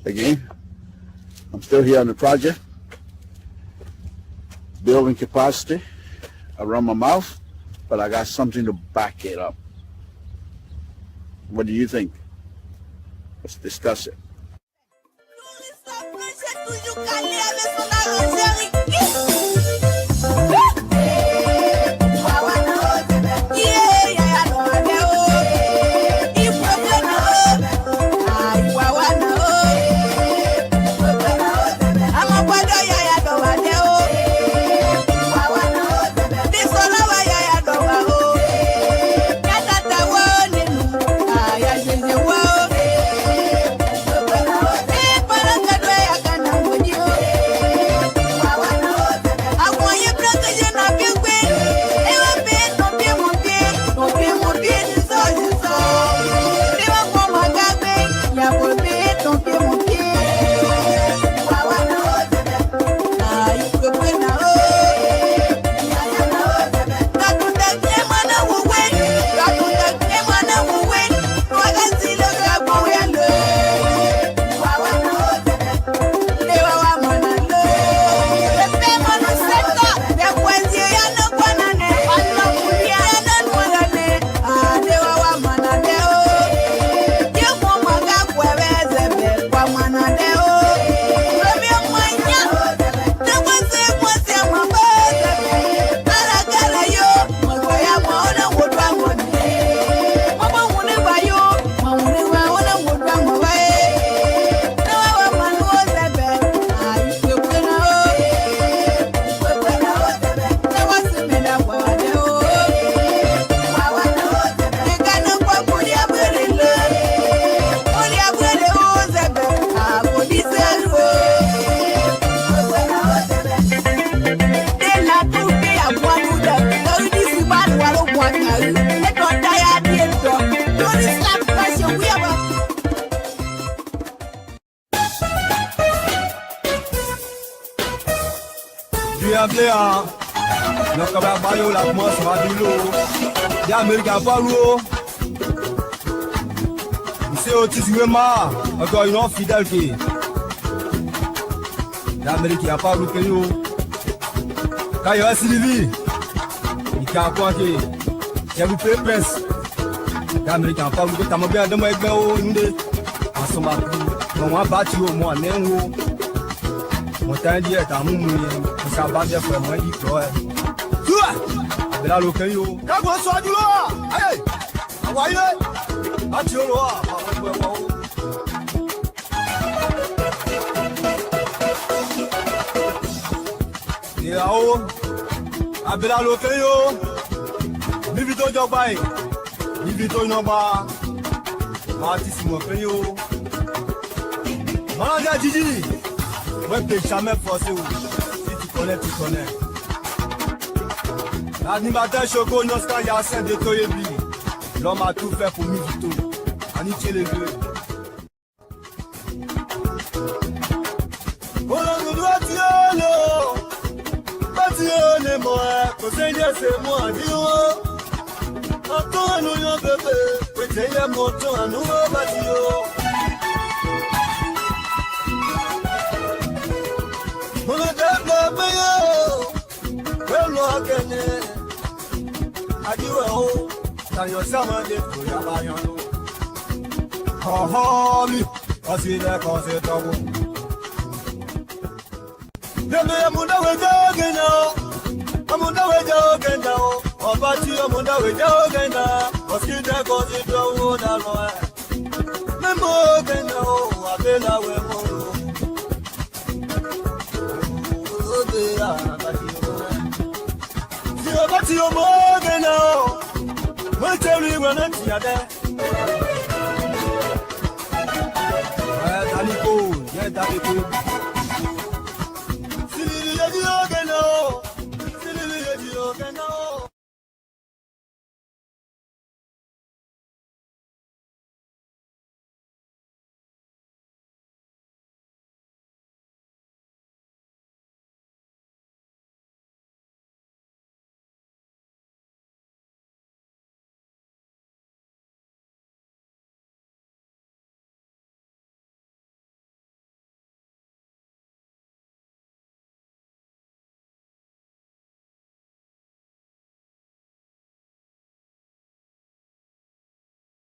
Again, I'm still here on the project, building capacity around my mouth, but I got something to back it up. What do you think? Let's discuss it. Encore une fidèle qui l'Amérique n'a pas loupé nous. Quand il y a Sylvie, il a quoi qui il a loupé presse. L'Amérique n'a pas loupé. T'as bien de moi avec moi nous deux. En somme, on va battre au moins néo. Mon temps dit est à mon ça va bien faire moi dit toi. Tu là le caillou. Quand on soit du là. Allez. Envoyez. Battu au loin. Yao, abela lokeyo, bibito jobai, bibito noba, artiste mo keyo. Manager Gigi, ouais t'es jamais forcé ou, si tu connais tu connais. L'animateur Choco Noska Yassin de Toyebi, l'homme a tout fait pour Mivito, Aniché les deux. C'est moi, Dio. Antoine, nous bébé, peut-être mon tour à nous, Badio. Mon adèle, meilleur, le loi gagné. Adio, dans your summer, des couilles à Bayano. Oh, lui, parce qu'il est causé à vous. Le meilleur monde à gagner. Amunda weja ogenda o obati amunda weja ogenda oskide kozi do na lo memo ogenda o abela we mo ode abati o si obati o mo ogenda o mo teri we na ti ade daliko ye daliko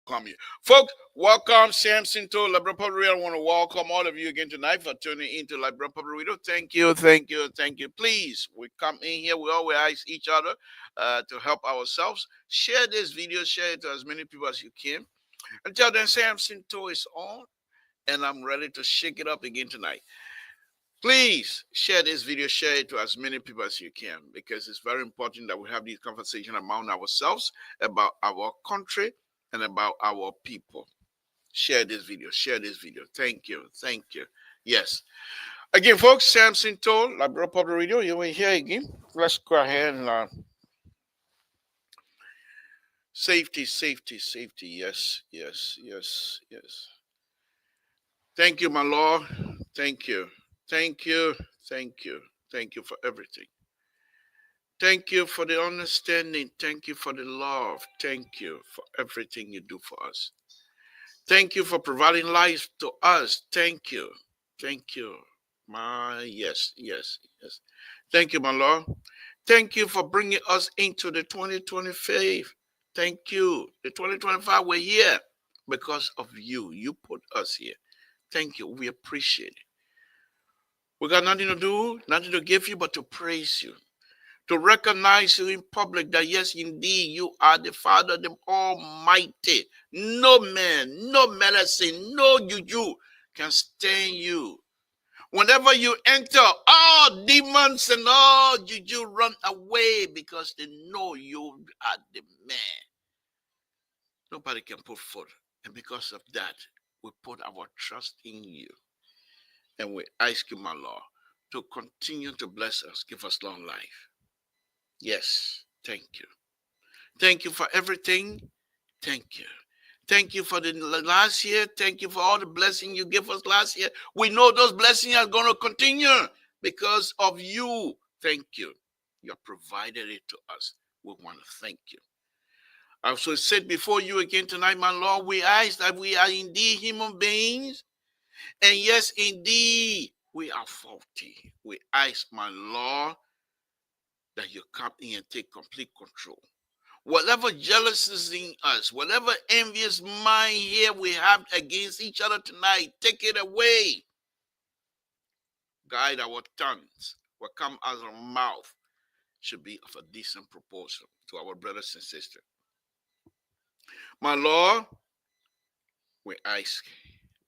Come you. Folks, welcome Samson to Libra Public Radio. I want to welcome all of you again tonight for tuning into Libra Public Radio. Thank you, thank you, thank you. Please, we come in here, we always ask each other to help ourselves. Share this video, share it to as many people as you can. Until then, Samson 2 is on, and I'm ready to shake it up again tonight. Please share this video, share it to as many people as you can, because it's very important that we have these conversations among ourselves about our country and about our people. Share this video, share this video. Thank you, thank you. Yes. Again, folks, Samson told Libra Public Radio, you will hear again. Let's go ahead and safety, safety, safety. Yes, yes, yes, yes. Thank you, my Lord. Thank you. Thank you. Thank you. Thank you for everything. Thank you for the understanding. Thank you for the love. Thank you for everything you do for us. Thank you for providing life to us. Thank you. Thank you. Yes. Thank you, my Lord. Thank you for bringing us into the 2025. Thank you. The 2025, we're here because of you. You put us here. Thank you. We appreciate it. We got nothing to do, nothing to give you, but to praise you, to recognize you in public that yes, indeed, you are the Father, the Almighty. No man, no medicine, no juju can stand you. Whenever you enter, all demons and all juju run away because they know you are the man. Nobody can put foot. And because of that, we put our trust in you. And we ask you, my Lord, to continue to bless us, give us long life. Yes, thank you. Thank you for everything. Thank you. Thank you for the last year. Thank you for all the blessings you gave us last year. We know those blessings are going to continue because of you. Thank you. You have provided it to us. We want to thank you. I also said before you again tonight, my Lord, we ask that we are indeed human beings. And yes, indeed, we are faulty. We ask, my Lord, that you come in and take complete control. Whatever jealousy is in us, whatever envious mind here we have against each other tonight, take it away. Guide our tongues. What comes out of our mouth should be of a decent proportion to our brothers and sisters. My Lord, we ask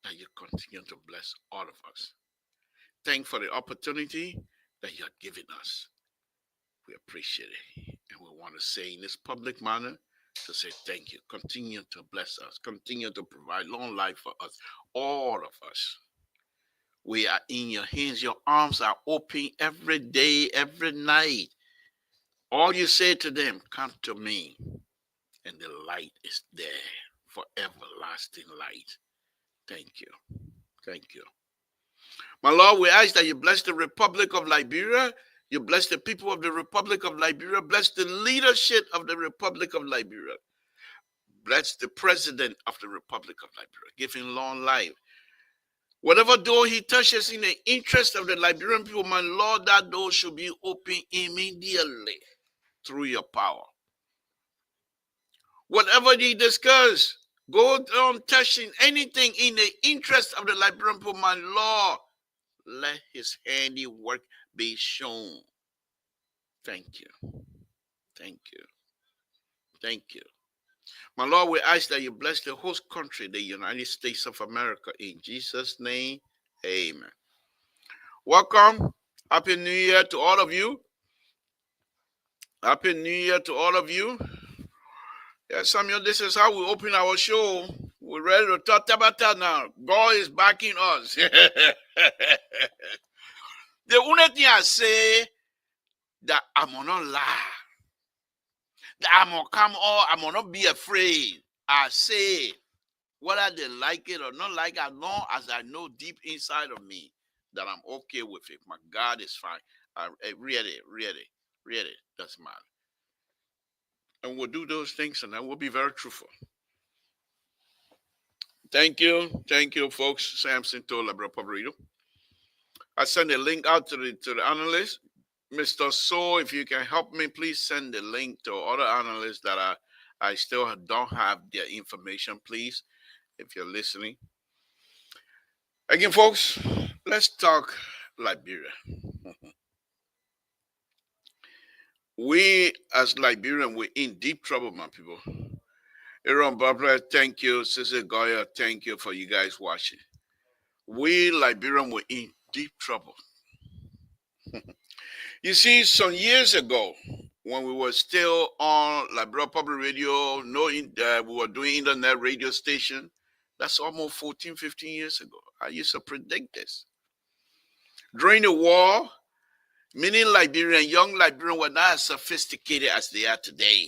that you continue to bless all of us. Thank for the opportunity that you have given us. We appreciate it. And we want to say in this public manner to say thank you. Continue to bless us. Continue to provide long life for us. All of us. We are in your hands. Your arms are open every day, every night. All you say to them, come to me. And the light is there for everlasting light. Thank you. Thank you. My Lord, we ask that you bless the Republic of Liberia. You bless the people of the Republic of Liberia. Bless the leadership of the Republic of Liberia. Bless the president of the Republic of Liberia. Give him long life. Whatever door he touches in the interest of the Liberian people, my Lord, that door should be open immediately through your power. Whatever he discuss, go on touching anything in the interest of the Liberian people, my Lord, let his handiwork be shown. Thank you. Thank you. Thank you. My Lord, we ask that you bless the host country, the United States of America. In Jesus' name, amen. Welcome. Happy New Year to all of you. Happy New Year to all of you. Yes, Samuel, this is how we open our show. We're ready to talk about that now. God is backing us. The only thing I say that I'm not lie. That I'm gonna come on, I'm gonna not be afraid. I say, whether they like it or not like it, as long as I know deep inside of me that I'm okay with it. My God is fine. Really, doesn't matter. And we'll do those things, and I will be very truthful. Thank you, folks. Samson told Libra Public. I send a link out to the analyst, Mr. So. If you can help me, please send the link to other analysts that I still don't have their information, please, if you're listening. Again, folks, let's talk Liberia. We, as Liberian, we're in deep trouble, my people. Aaron Barbara, thank you. Sister Goya, thank you for you guys watching. We, Liberian, were in deep trouble. You see, some years ago, when we were still on Liberia Public Radio, we were doing internet radio station. That's almost 14, 15 years ago. I used to predict this. During the war, many young Liberians were not as sophisticated as they are today.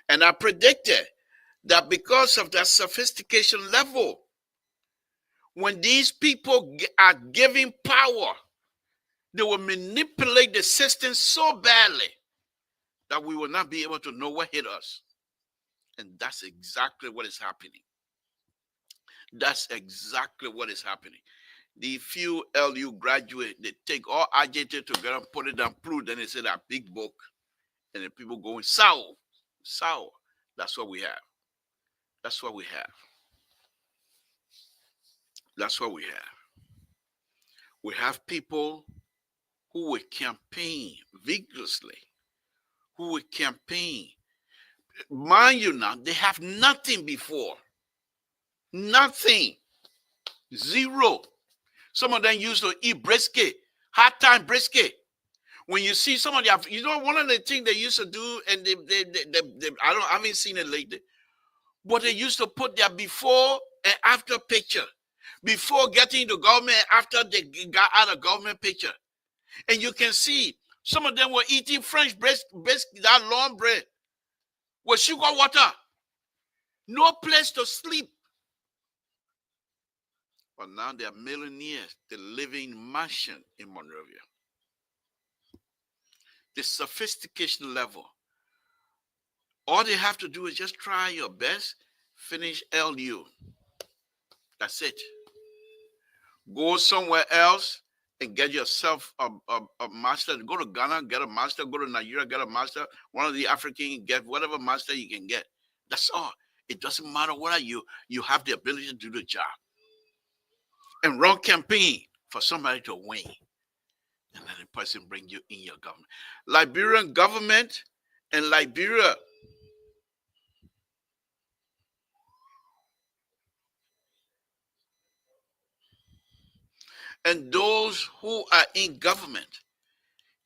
And I predicted that because of that sophistication level, when these people are given power, they will manipulate the system so badly that we will not be able to know what hit us. And that's exactly what is happening. That's exactly what is happening. The few LU graduate, they take all agitated together, put it down, prove, then they say that big book, and the people going sour, sour. That's what we have. That's what we have. That's what we have. We have people who will campaign vigorously, who will campaign. Mind you now, they have nothing before. Nothing. Zero. Some of them used to eat brisket, hard time brisket. When you see some of them, one of the things they used to do, and I haven't seen it lately, but they used to put their before and after picture. Before getting to government, after they got out of government picture. And you can see some of them were eating French bread, that long bread with sugar water. No place to sleep. But now they are millionaires. They live in mansion in Monrovia. The sophistication level. All they have to do is just try your best, finish LU. That's it. Go somewhere else and get yourself a master. Go to Ghana, get a master. Go to Nigeria, get a master. One of the African, get whatever master you can get. That's all. It doesn't matter what you have the ability to do the job. And run campaign for somebody to win. And then the person bring you in your government. Liberian government and Liberia. And those who are in government,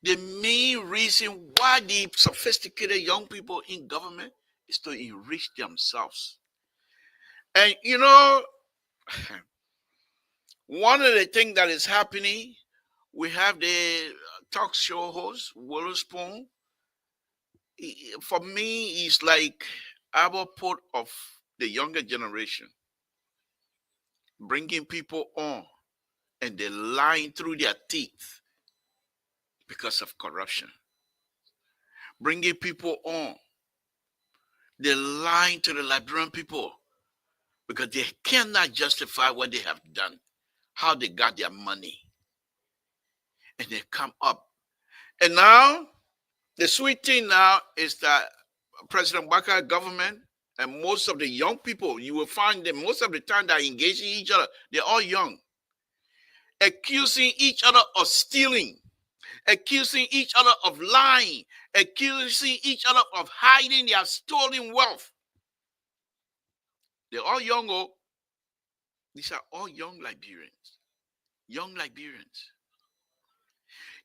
the main reason why the sophisticated young people in government is to enrich themselves. And one of the things that is happening, we have the talk show host, Witherspoon. For me, he's like our port of the younger generation, bringing people on, and they're lying through their teeth because of corruption. Bringing people on, they're lying to the Liberian people because they cannot justify what they have done, how they got their money. And they come up. And now, the sweet thing now is that President Baka's government and most of the young people, you will find them most of the time that are engaging each other, they're all young, accusing each other of stealing, accusing each other of lying, accusing each other of hiding their stolen wealth. They're all young. Oh, these are all young Liberians. Young Liberians.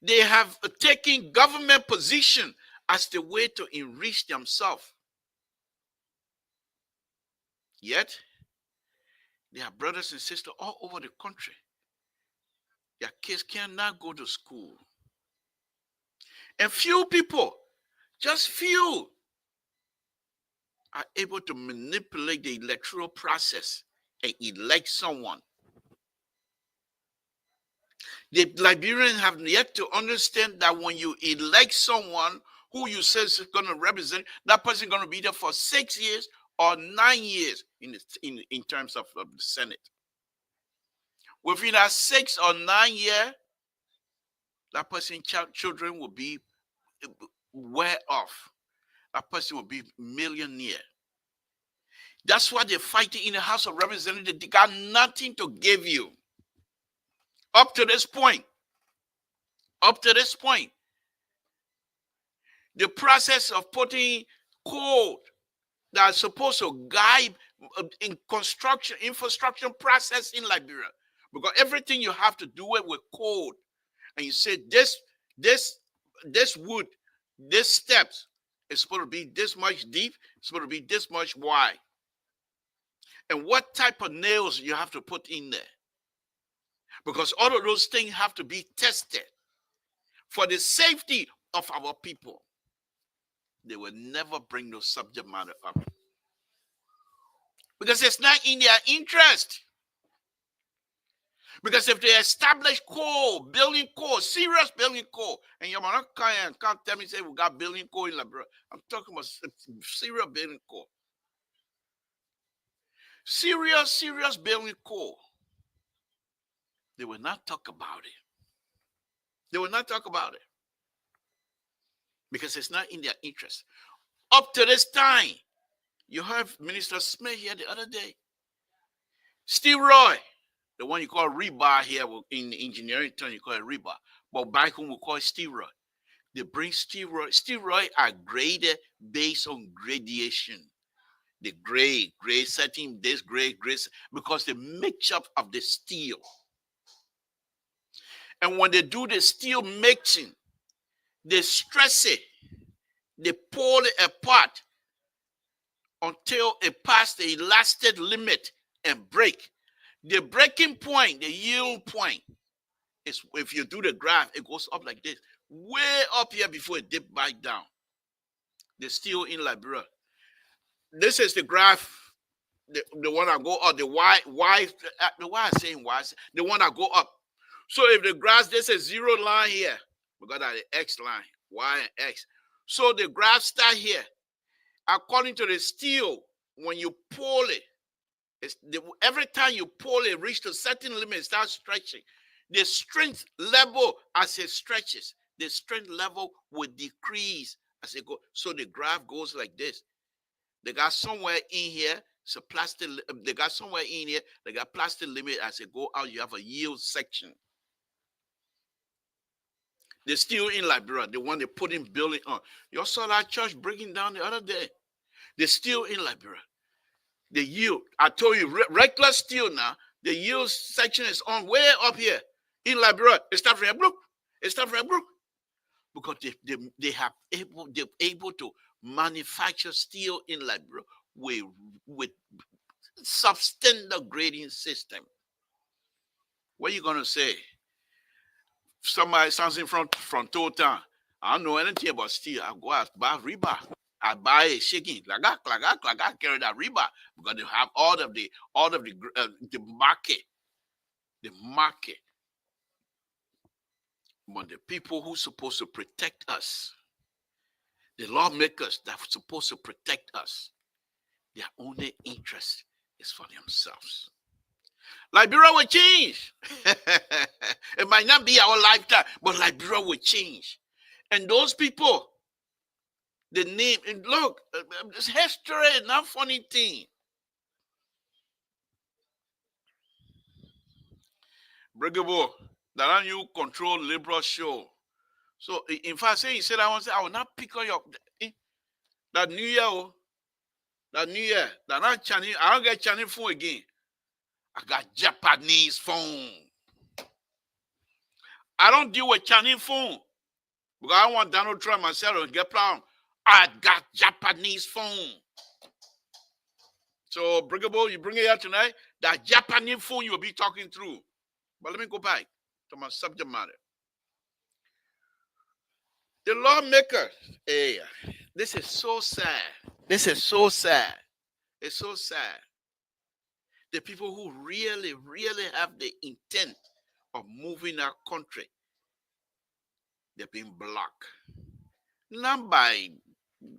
They have taken government position as the way to enrich themselves. Yet, there are brothers and sisters all over the country. Their kids cannot go to school. And few people, just few, are able to manipulate the electoral process and elect someone. The Liberians have yet to understand that when you elect someone who you say is going to represent, that person is going to be there for 6 years or 9 years in terms of the Senate. Within that 6 or 9 year, that person's children will be well off. that person will be millionaire. That's why they're fighting in the House of Representatives. They got nothing to give you. Up to this point, the process of putting code that's supposed to guide in construction, infrastructure process in Liberia, because everything you have to do it with code, and you say this wood, this steps is supposed to be this much deep, it's supposed to be this much wide, and what type of nails you have to put in there, because all of those things have to be tested for the safety of our people. They will never bring those subject matter up because it's not in their interest. Because if they establish coal, building coal, serious building coal, and you can't tell me say we got building coal in Liberia. I'm talking about serious building coal. Serious building coal. They will not talk about it. They will not talk about it. Because it's not in their interest. Up to this time, you heard Minister Smith here the other day. Steve Roy, the one you call rebar here in the engineering term, you call it rebar. But back home we call it steroid. They bring steroid. Steroid are graded based on gradation. The grade setting, this grade, because the mixture of the steel. And when they do the steel mixing, they stress it. They pull it apart until it passes the elastic limit and break. The breaking point, the yield point, is if you do the graph, it goes up like this. Way up here before it dip back down. The steel in Liberia. This is the graph, the one that go up, the Y I'm saying Y, the one that go up. So if the graph, there's a zero line here, we got that the X line, Y and X. So the graph start here. According to the steel, when you pull it, every time you pull it, reach to a certain limit, it starts stretching. The strength level as it stretches, the strength level will decrease as it goes. So the graph goes like this. They got somewhere in here, so plastic. They got somewhere in here, they got plastic limit. As it go out, you have a yield section. The steel in Liberia, the one they put in building on. You saw that church breaking down the other day. The steel in Liberia. The yield, I told you, regular steel now, the yield section is on way up here. In Liberia, it starts from here, it starts from here, because they're able to manufacture steel in Liberia with substandard grading system. What are you going to say? Somebody, something from Total, I don't know anything about steel. I go out, buy rebar. I buy a shaking, clagak, carry that rebar because they have all of the market, But the people who are supposed to protect us, the lawmakers that are supposed to protect us, their only interest is for themselves. Liberia will change. It might not be our lifetime, but Liberia will change. And those people, the name, and look, it's history, not funny thing. Brigable, that you control liberal show. So in fact, say he said I will not pick on your that New Year, that not Chinese, I don't get Chinese phone again. I got Japanese phone. I don't deal with Chinese phone because I want Donald Trump myself to get problem. I got Japanese phone. So, Brigable, you bring it out tonight. That Japanese phone you will be talking through. But let me go back to my subject matter. The lawmaker, hey, this is so sad. This is so sad. It's so sad. The people who really, really have the intent of moving our country, they're being blocked. Not by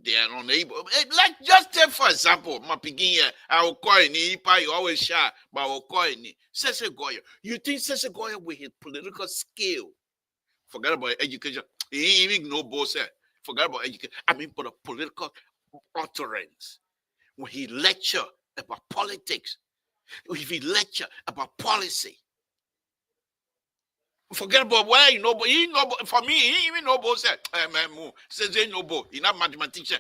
they are unable. Like just take for example, my begin here. I will call it you always shy, but I will call it Sese Goya. You think Sese Goya with his political skill? Forget about education. He ain't even no boss. forget about education. I mean, for the political utterance. When he lecture about politics, if he lecture about policy, forget about where you know, but he know. For me, he even know both said, says he know both. He's not mathematician.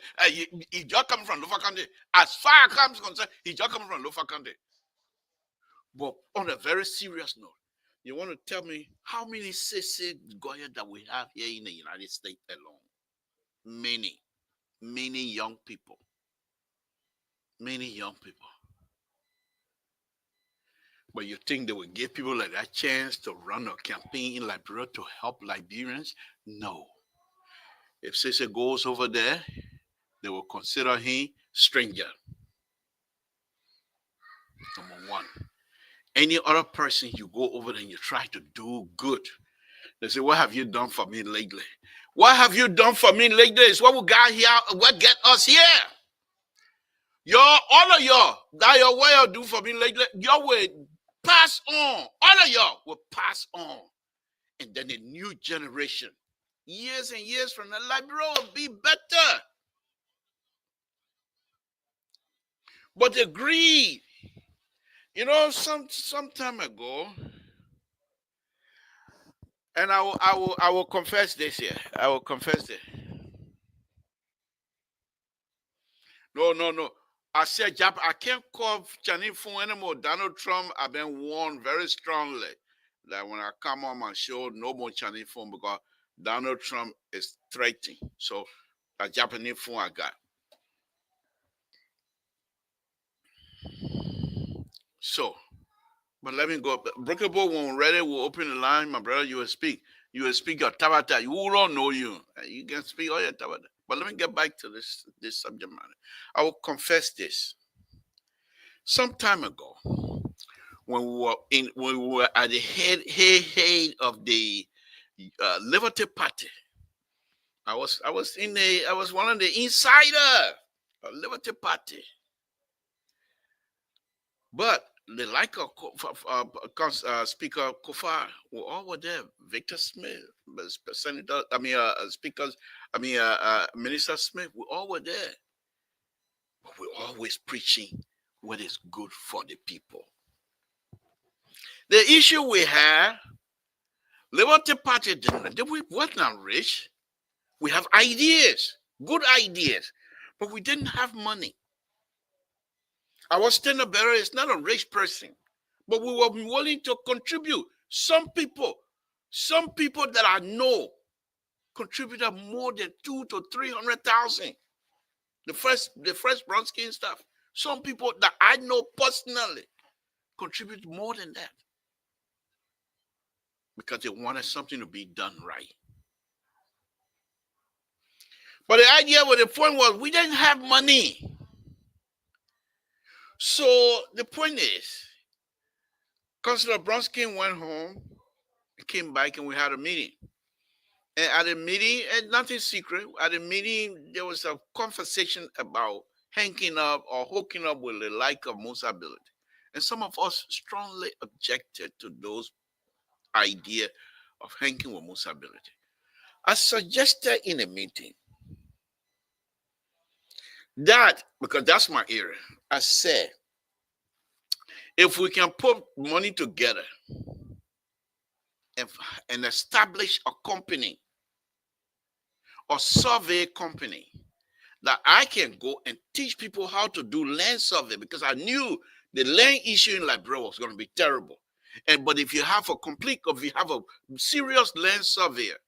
He just come from Lofa County. As far as I'm concerned, he just come from Lofa County. But on a very serious note, you want to tell me how many CC Goya that we have here in the United States alone? Many, many young people. Many young people. But you think they will give people like that chance to run a campaign in Liberia to help Liberians? No. If Sese goes over there, they will consider him stranger. Number one. Any other person you go over there and you try to do good, they say, what have you done for me lately? What have you done for me lately? Is what we got here, what get us here. All of y'all, that your way of do for me lately, y'all will pass on. All of y'all will pass on. And then a new generation, years and years from the Liberia will be better. But the greed, some time ago, and I will confess this here. I will confess it. No. I said, Jap, I can't call Chinese phone anymore. Donald Trump, I've been warned very strongly that when I come on my show, no more Chinese phone because Donald Trump is threatening. So, a Japanese phone I got. So, but let me go. Breakable when ready, we'll open the line. My brother, you will speak. You will speak your Tabata. You don't know you. You can speak all your Tabata. But let me get back to this subject matter. I will confess this. Some time ago, when we were at the head of the Liberty Party, I was one of the insider of Liberty Party. But the like of Speaker Kofar were all were there. Victor Smith, Senator, Minister Smith, we all were there. But we're always preaching what is good for the people. The issue we have, Liberty Party, we were not rich. We have ideas, good ideas, but we didn't have money. Our standard bearer is not a rich person, but we were willing to contribute. Some people that I know contributed more than 200,000 to 300,000. The fresh brown skin stuff. Some people that I know personally contribute more than that because they wanted something to be done right. But the idea with the point was we didn't have money. So the point is, Councillor Bronskin went home, came back, and we had a meeting. And at the meeting, and nothing secret, at the meeting, there was a conversation about hanging up or hooking up with the like of Musability. And some of us strongly objected to those idea of hanging with Musability. I suggested in a meeting that, because that's my area, I said, if we can put money together and establish a company or survey company that I can go and teach people how to do land survey, because I knew the land issue in Liberia was going to be terrible. But if you have a serious land surveyor,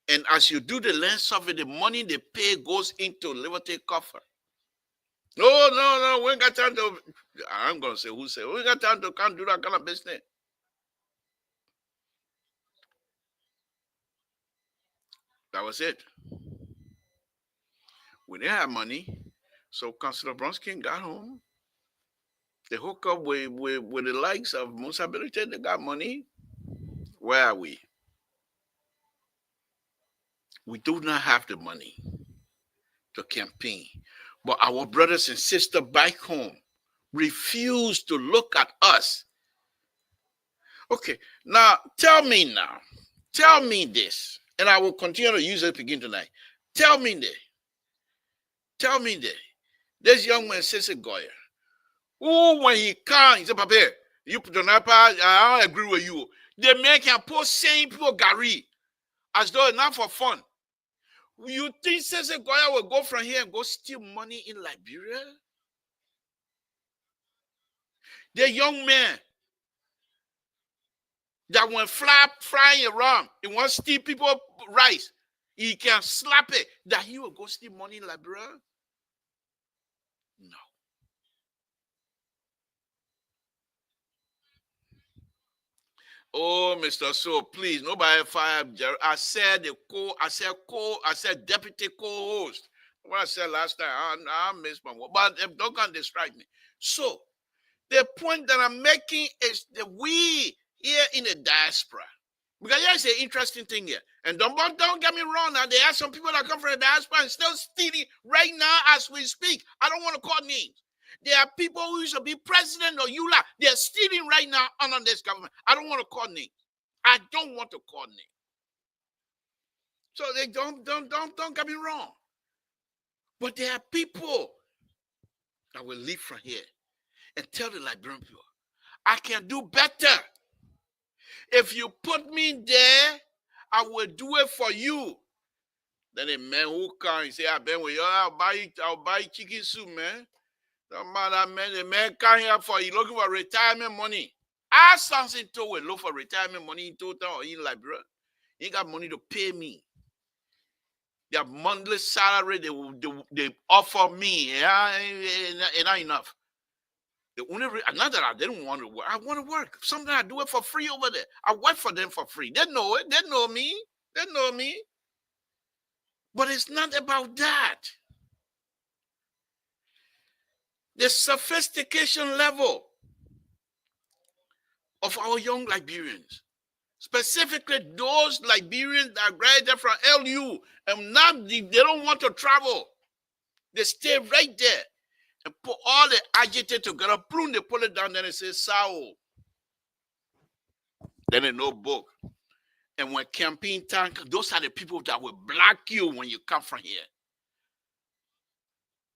and as you do the land survey, the money they pay goes into Liberty coffer. No, we ain't got time to. I'm gonna say who said we ain't got time to can't do that kind of business. That was it. We didn't have money, so Councillor Bronskin got home. They hook up with the likes of Musability. They got money. Where are we? We do not have the money to campaign. But our brothers and sisters back home refuse to look at us. Okay, now tell me this. And I will continue to use it again tonight. Tell me there. This young man says a Goya. Oh, when he can't, he said, Papa, you put on up, I don't agree with you. The man can post saying people Gary as though enough for fun. You think says a Goya will go from here and go steal money in Liberia? The young man that went flying around, he wants to steal people rice. He can slap it. That he will go steal money in Liberia? No. Oh, Mr. So, please, nobody fire Jerry. I said deputy co-host. What I said last time, I missed my word. But don't come distract me. So, the point that I'm making is that we here in the diaspora, because here's an interesting thing here. And don't get me wrong now. There are some people that come from the diaspora and still stealing right now as we speak. I don't want to call names. There are people who used to be president or EULA. They're stealing right now under this government. I don't want to call names. I don't want to call names. So they don't get me wrong. But there are people that will leave from here and tell the Liberian people, I can do better. If you put me there, I will do it for you. Then a man who can say, I've been with you, I'll buy chicken soup, man. Don't matter, man. The man come here for you looking for retirement money. Ask Samson to will look for retirement money in total or in Liberia. He ain't got money to pay me. Their monthly salary they offer me, it ain't enough. The only not that I didn't want to work. I want to work. Sometimes I do it for free over there. I work for them for free. They know it. They know me. They know me. But it's not about that. The sophistication level of our young Liberians, specifically those Liberians that graduated from LU and now they don't want to travel. They stay right there and put all the agitated together, prune, they pull it down, then it says Sao. Then a notebook. And when campaign time, those are the people that will block you when you come from here.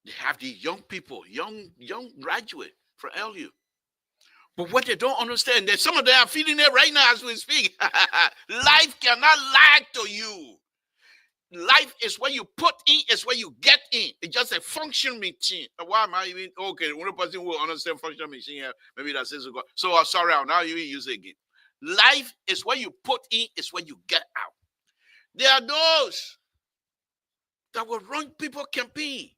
They have these young people, young graduate from LU. But what they don't understand, that some of them are feeling it right now as we speak. Life cannot lie to you. Life is what you put in, is what you get in. It's just a function machine. Why am I even okay? The only person who will understand function machine here, maybe that's it. So sorry, I'll now you use it again. Life is what you put in, is what you get out. There are those that will run people campaign.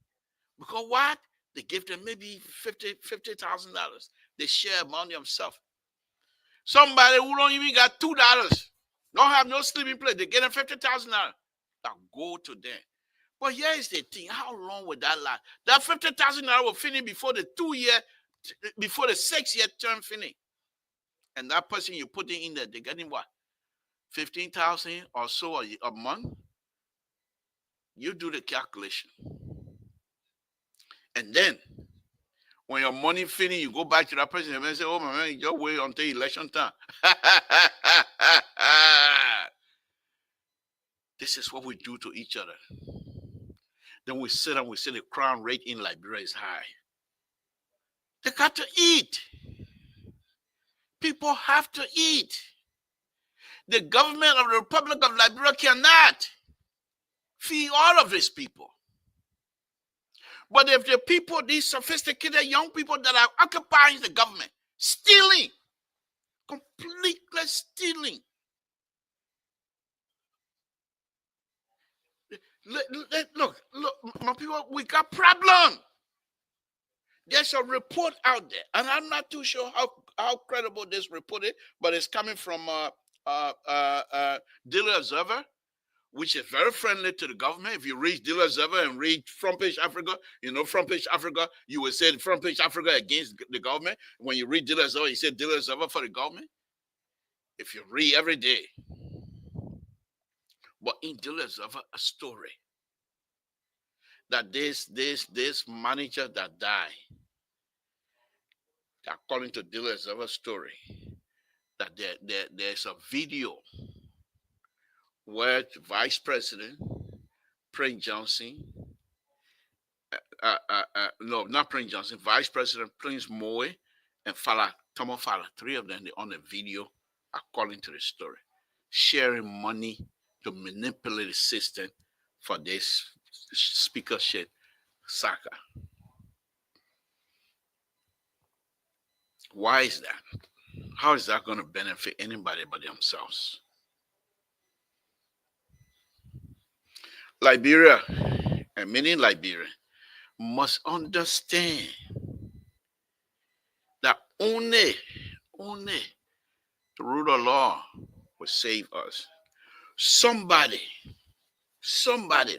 Because what? They give them maybe $50,000. They share among themselves. Somebody who don't even got $2, don't have no sleeping place, they get them $50,000. Now go to them. But here is the thing: how long will that last? That $50,000 will finish before the 6-year term finish. And that person you put in there, they're getting what? 15,000 or so a month. You do the calculation. And then when your money finish, you go back to that person and say, oh, my man, you just wait until election time. This is what we do to each other. Then we sit and we say the crime rate in Liberia is high. They got to eat. People have to eat. The government of the Republic of Liberia cannot feed all of these people. But if the people, these sophisticated young people that are occupying the government, stealing, completely stealing. Look, my people, we got problem. There's a report out there, and I'm not too sure how credible this report is, but it's coming from Daily Observer, which is very friendly to the government. If you read Daily Observer and read Front Page Africa, Front Page Africa, you will say Front Page Africa against the government. When you read Daily Observer, you say Daily Observer for the government. If you read every day. But in Daily Observer, a story that this manager that died, according to Daily Observer story, that there's a video where the Vice President, Prince Johnson, no, not Prince Johnson, Vice President Prince Moe, and Fala, Tomo Fala, three of them, they on the video, according to the story, sharing money to manipulate the system for this speakership saga. Why is that? How is that going to benefit anybody but themselves? Liberia and many Liberians must understand that only the rule of law will save us. Somebody, somebody,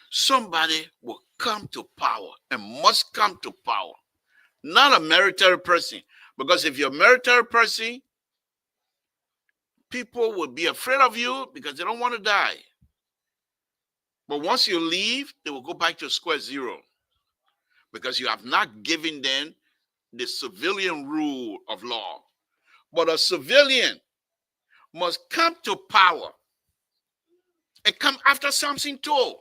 somebody will come to power and must come to power. Not a military person. Because if you're a military person, people will be afraid of you because they don't want to die. But once you leave, they will go back to square zero because you have not given them the civilian rule of law. But a civilian must come to power and come after Samson too.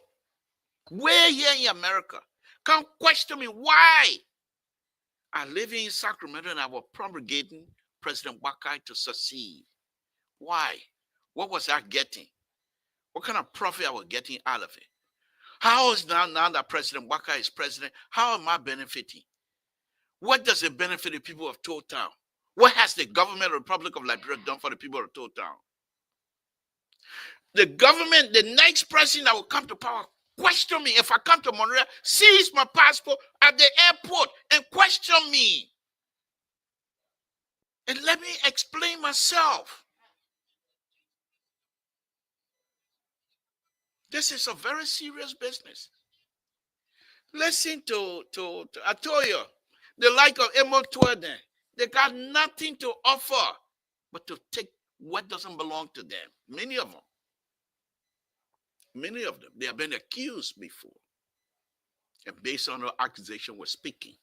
We're here in America. Come question me why I live in Sacramento and I was promulgating President Wakai to succeed. Why? What was I getting? What kind of profit I was getting out of it? How is now that President Wakai is president, how am I benefiting? What does it benefit the people of Toll Town? What has the government of the Republic of Liberia done for the people of Toll Town? The government, the next president that will come to power, question me. If I come to Monrovia, seize my passport at the airport and question me. And let me explain myself. This is a very serious business. Listen to I told you, the like of Emo Twerden, they got nothing to offer but to take what doesn't belong to them. Many of them, they have been accused before. And based on the accusation, we're speaking.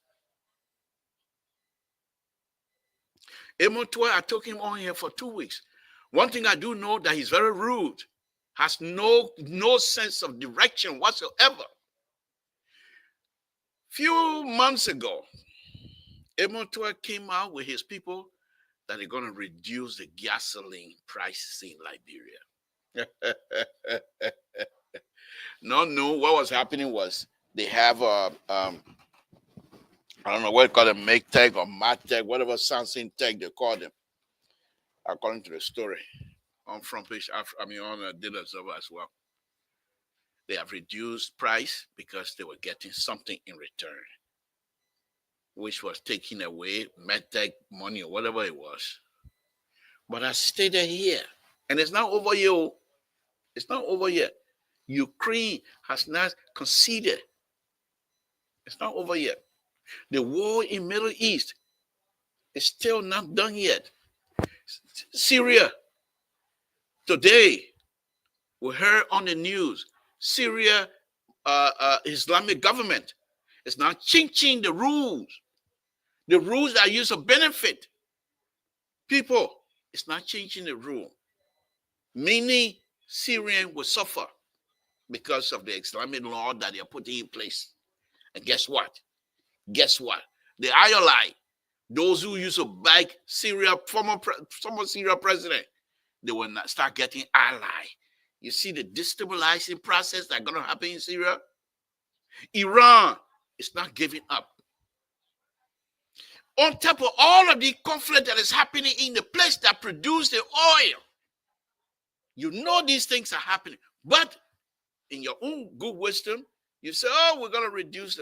Emo Twerden, I took him on here for 2 weeks. One thing I do know that he's very rude, has no sense of direction whatsoever. Few months ago, Emotua came out with his people that they're going to reduce the gasoline prices in Liberia. No, what was happening was they have I don't know what they call them, make tech or mat tech, whatever Samson tech they call them, according to the story on front page. On the Daily Observer as well. They have reduced price because they were getting something in return, which was taking away medtech money or whatever it was. But I stated here, and it's not over yet. It's not over yet. Ukraine has not conceded. It's not over yet. The war in Middle East is still not done yet. Syria, today, we heard on the news, Syria Islamic government is now changing the rules. The rules that used to benefit people, it's not changing the rule. Many Syrians will suffer because of the Islamic law that they are putting in place. And guess what? The ILI, those who used to back Syria, former Syria president, they will not start getting ally. You see the destabilizing process that's going to happen in Syria? Iran is not giving up. On top of all of the conflict that is happening in the place that produce the oil, you know these things are happening. But in your own good wisdom, you say, "Oh, we're going to reduce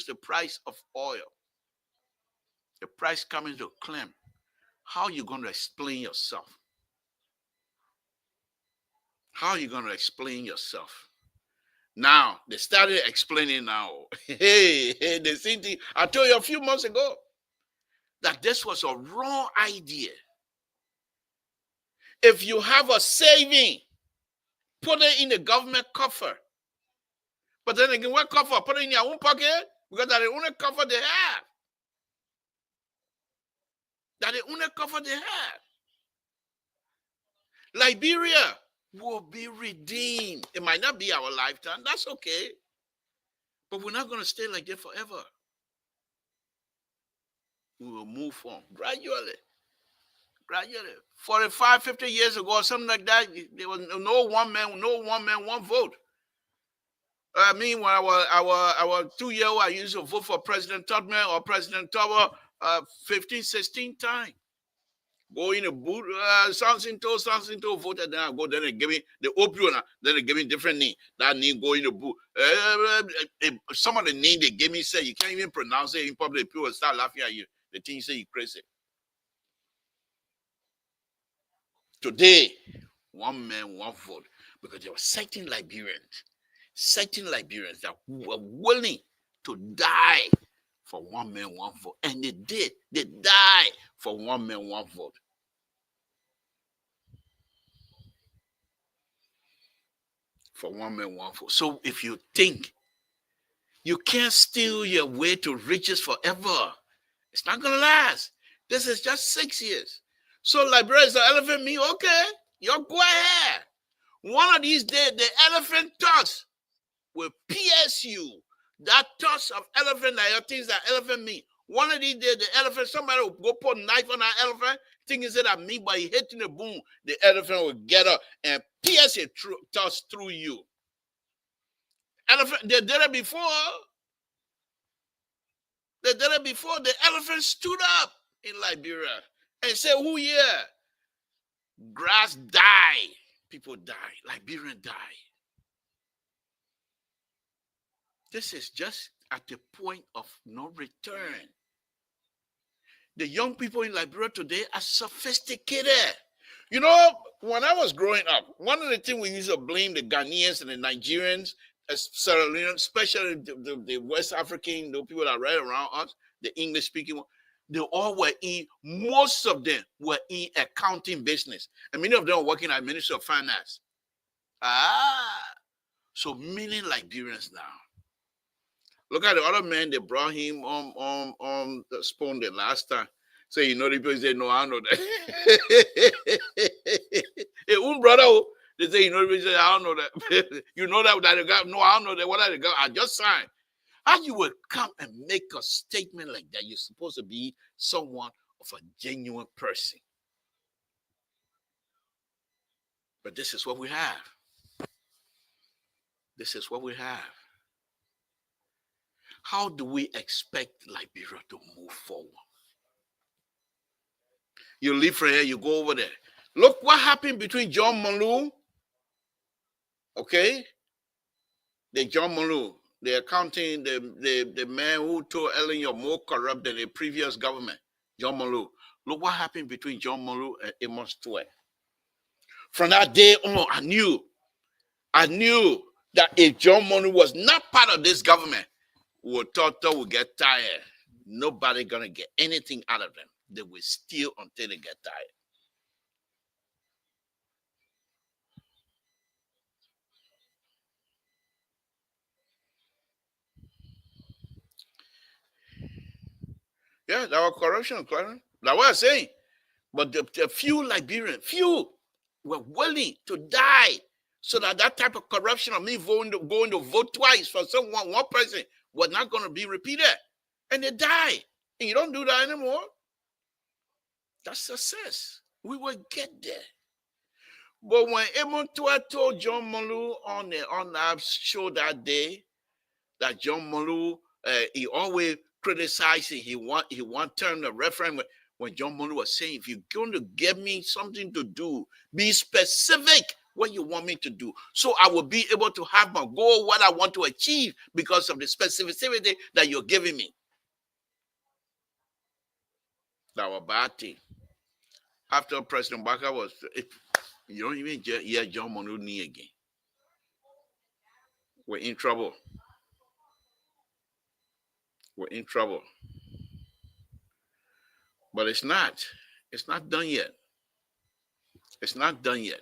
the price of oil." The price coming to claim. How are you going to explain yourself? How are you going to explain yourself? Now, they started explaining now. Hey, they seem to, I told you a few months ago that this was a wrong idea. If you have a saving, put it in the government coffer. But then again, what coffer? Put it in your own pocket because that's the only coffer they have. Liberia, will be redeemed. It might not be our lifetime. That's okay. But we're not going to stay like that forever. We will move on gradually. Gradually. 45, 50 years ago, something like that, there was no one man, one vote. I mean, when our 2 year old, I used to vote for President Tubman or President Tower 15, 16 times. Go in a boot, Samson told voted, then I go, then they give me the opioid, then they give me different name. That name go in the boot. Some of the name they gave me say you can't even pronounce it in public. People start laughing at you. The thing you say you crazy. Today, one man, one vote, because there were certain Liberians that were willing to die for one man, one vote. And they did. They died for one man, one vote. For one man, one vote. So if you think you can't steal your way to riches forever, it's not going to last. This is just 6 years. So Liberia is the elephant me. Okay, you go ahead. One of these days, the elephant tusk will pierce you. That tusk of elephant, like your things that elephant mean. One of these days, the elephant, somebody will go put a knife on that elephant, thinking that me, but he hitting the boom, the elephant will get up and pierce it tusk through you. Elephant, they did it before. They did it before. The elephant stood up in Liberia and said, who here? Grass die. People die. Liberian die. This is just at the point of no return. The young people in Liberia today are sophisticated. You know, when I was growing up, one of the things we used to blame the Ghanaians and the Nigerians, especially the West African, the people that are right around us, the English speaking, they all were most of them were in accounting business. And many of them were working at Ministry of Finance. So many Liberians now. Look at the other man, they brought him on the spoon the last time. So you know the people say, no, I don't know that. Hey, brother, they say, you know the people say, I don't know that. You know that the guy, no, I don't know that. What are the guy? I just signed. How you will come and make a statement like that? You're supposed to be someone of a genuine person. But this is what we have. This is what we have. How do we expect Liberia to move forward? You leave from here, you go over there. Look what happened between John Malou, okay? The John Malou, the accounting, the man who told Ellen you're more corrupt than the previous government, John Malou. Look what happened between John Malou and Amos Tuet. From that day on, I knew that if John Malou was not part of this government, Toto will get tired. Nobody gonna get anything out of them. They will steal until they get tired. Yeah, that was corruption, Clarence. That's what I'm saying. But the few Liberians, were willing to die so that that type of corruption of me going to vote twice for one person was not going to be repeated. And they die. And you don't do that anymore. That's success. We will get there. But when Emontua told John Malou on that show that day that John Malou, he always criticized it. He want term the reference when John Malou was saying, if you're going to give me something to do, be specific what you want me to do. So I will be able to have my goal, what I want to achieve because of the specificity that you're giving me. That was a bad thing. After President Baka was, you don't even hear John Malou knee again. We're in trouble. We're in trouble. But it's not. It's not done yet. It's not done yet.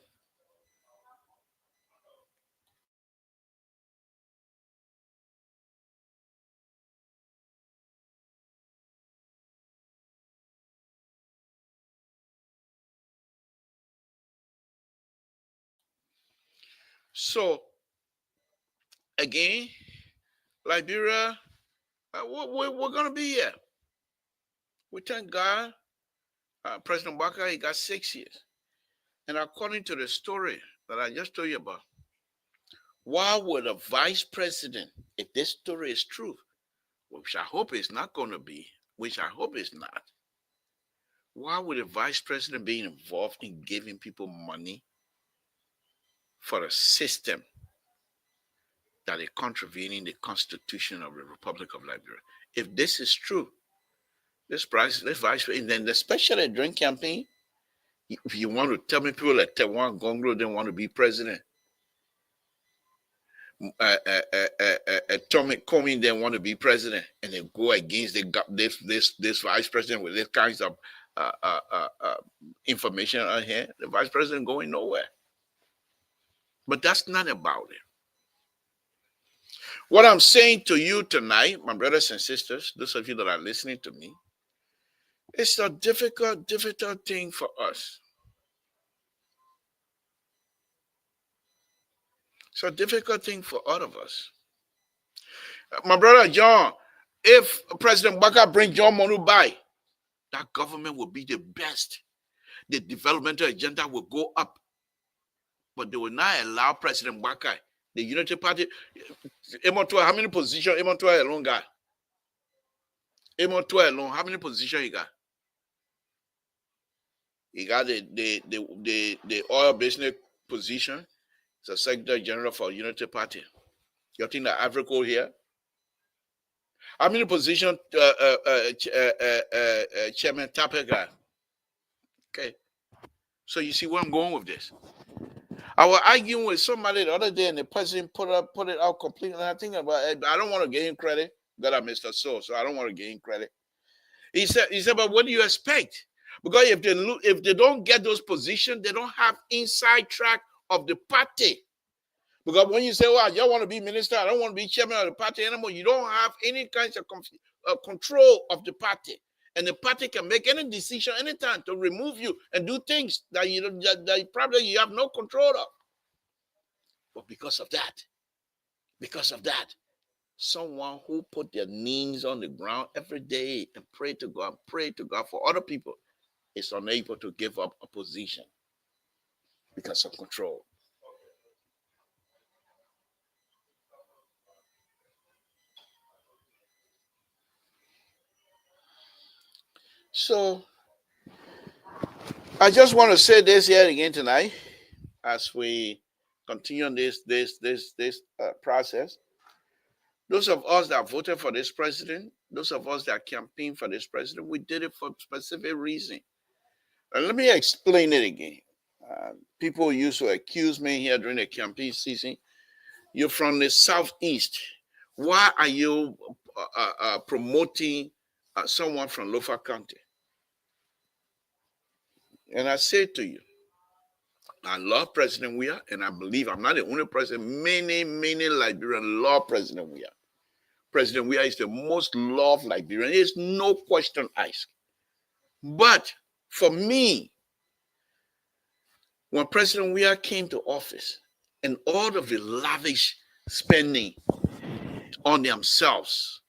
So again, Liberia, we're going to be here. We thank God. President Baka, he got 6 years. And according to the story that I just told you about, why would a vice president, if this story is true, which I hope it's not going to be, which I hope it's not, why would a vice president be involved in giving people money for a system that is contravening the Constitution of the Republic of Liberia? If this is true, this vice president, then especially during campaign, if you want to tell me people like Tewan Gongro didn't want to be president, Tommy Comey didn't want to be president, and they go against this vice president with these kinds of information on here. The vice president going nowhere. But that's not about it. What I'm saying to you tonight, my brothers and sisters, those of you that are listening to me, it's a difficult thing for us. It's a difficult thing for all of us. My brother John, if President Baka bring John Monu by, that government will be the best. The developmental agenda will go up. But they will not allow President Baka, the Unity Party. How many positions Emotua alone got? Emotua alone, how many positions he got? He got the oil business position. He's a Secretary General for Unity Party. You think that Africa here? How many positions Chairman Tapper got? Okay. So you see where I'm going with this. I was arguing with somebody the other day, and the president put it out completely. And I think about it. I don't want to give him credit. That I'm Mr. So I don't want to give him credit. He said, but what do you expect? Because if they don't get those positions, they don't have inside track of the party. Because when you say, well, you want to be minister, I don't want to be chairman of the party anymore, you don't have any kinds of control of the party. And the party can make any decision anytime to remove you and do things that that probably you have no control of. But because of that, someone who put their knees on the ground every day and pray to God for other people is unable to give up a position because of control. So I just want to say this here again tonight as we continue on this process. Those of us that voted for this president, those of us that campaigned for this president, we did it for a specific reason. And let me explain it again. People used to accuse me here during the campaign season. You're from the Southeast. Why are you promoting someone from Lofa County? And I say to you, I love President Weah, and I believe I'm not the only president. Many Liberians love President Weah. President Weah is the most loved Liberian. There's no question asked. But for me, when President Weah came to office and all of the lavish spending on themselves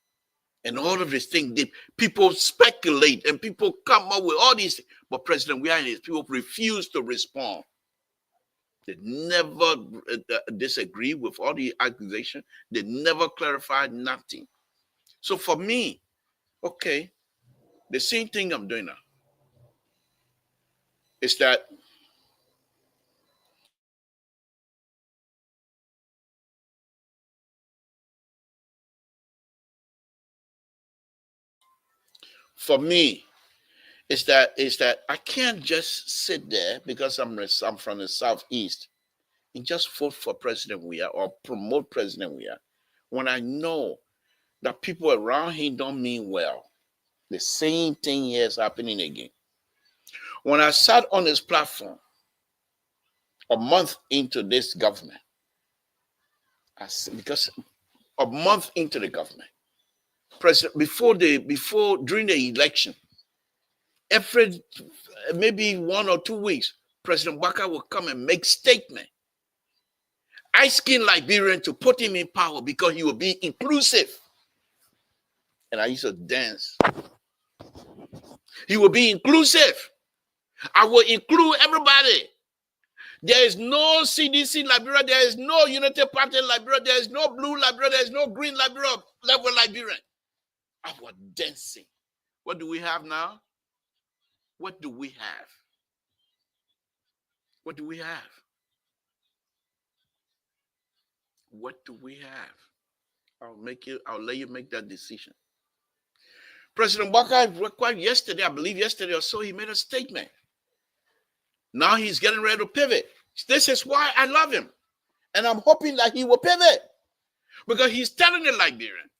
and all of these things, people speculate and people come up with all these things. But President Weah and his people refuse to respond. They never disagree with all the accusations. They never clarified nothing. So for me, okay, the same thing I'm doing now is that for me, is that I can't just sit there because I'm from the Southeast and just vote for President Weah or promote President Weah when I know that people around him don't mean well. The same thing here is happening again. When I sat on this platform a month into this government, because a month into the government, during the election, every maybe 1 or 2 weeks, President Baka will come and make statement. ice-skinned Liberian to put him in power because he will be inclusive. And I used to dance. He will be inclusive. I will include everybody. There is no CDC Liberia. There is no United Party Liberia. There is no blue Liberia. There is no green Liberia, level Liberian. I was dancing. What do we have now? What do we have? What do we have? What do we have? I'll let you make that decision. President Waka, quite yesterday, I believe yesterday or so, he made a statement. Now he's getting ready to pivot. This is why I love him. And I'm hoping that he will pivot. Because he's telling the Liberian,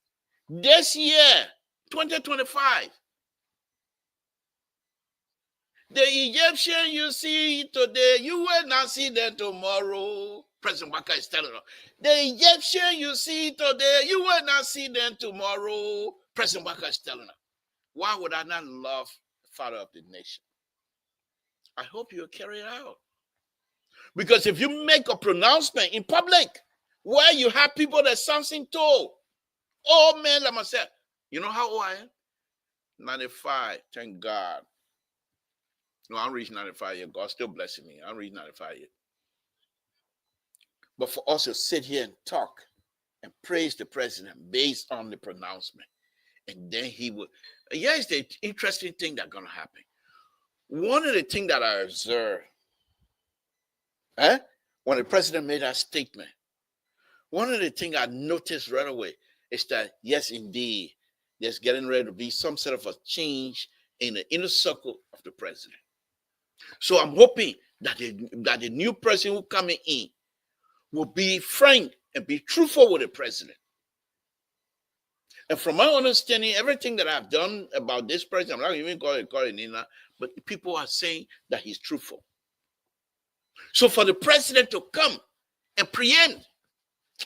this year, 2025, the Egyptian you see today, you will not see them tomorrow. President Waka is telling us, the Egyptian you see today, you will not see them tomorrow. President Waka is telling us. Why would I not love the father of the nation? I hope you'll carry it out. Because if you make a pronouncement in public where you have people that Samson told, oh man, like myself, you know how old I am? 95, thank God. No, I'm reaching 95 yet. God's still blessing me. I'm reaching 95 yet. But for us to sit here and talk and praise the president based on the pronouncement, and then he would, here's the interesting thing that's going to happen. One of the things that I observed, when the president made that statement, one of the things I noticed right away is that, yes, indeed, there's getting ready to be some sort of a change in the inner circle of the president. So I'm hoping that the new president who coming in will be frank and be truthful with the president. And from my understanding, everything that I've done about this president, I'm not even calling it Nina, but people are saying that he's truthful. So for the president to come and preempt,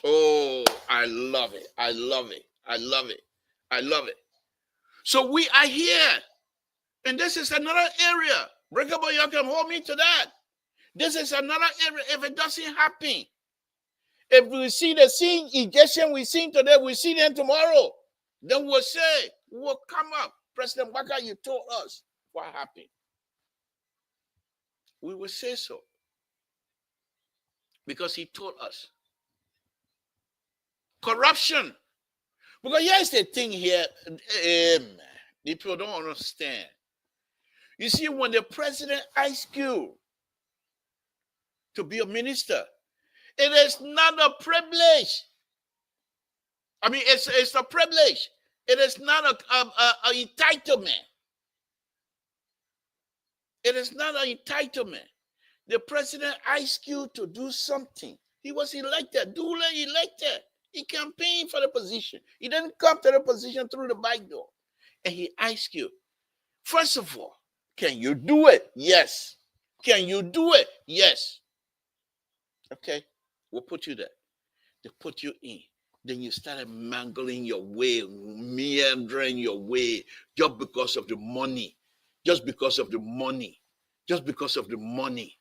oh, I love it. I love it. I love it. I love it. So we are here. And this is another area. Breakable, you can hold me to that. This is another area. If it doesn't happen, if we see the same Egyptian we seen today, we see them tomorrow, then we'll say, we'll come up. President Waka, you told us what happened. We will say so. Because he told us. Corruption. Because here's the thing here, people don't understand. You see, when the president asks you to be a minister, it is not a privilege. I mean, it's a privilege. It is not an entitlement. It is not an entitlement. The president asked you to do something. He was elected, duly elected. He campaigned for the position. He didn't come to the position through the back door. And he asked you, first of all, can you do it? Yes. Can you do it? Yes. Okay, we'll put you there. They put you in. Then you started mangling your way, meandering your way, just because of the money. Just because of the money. Just because of the money.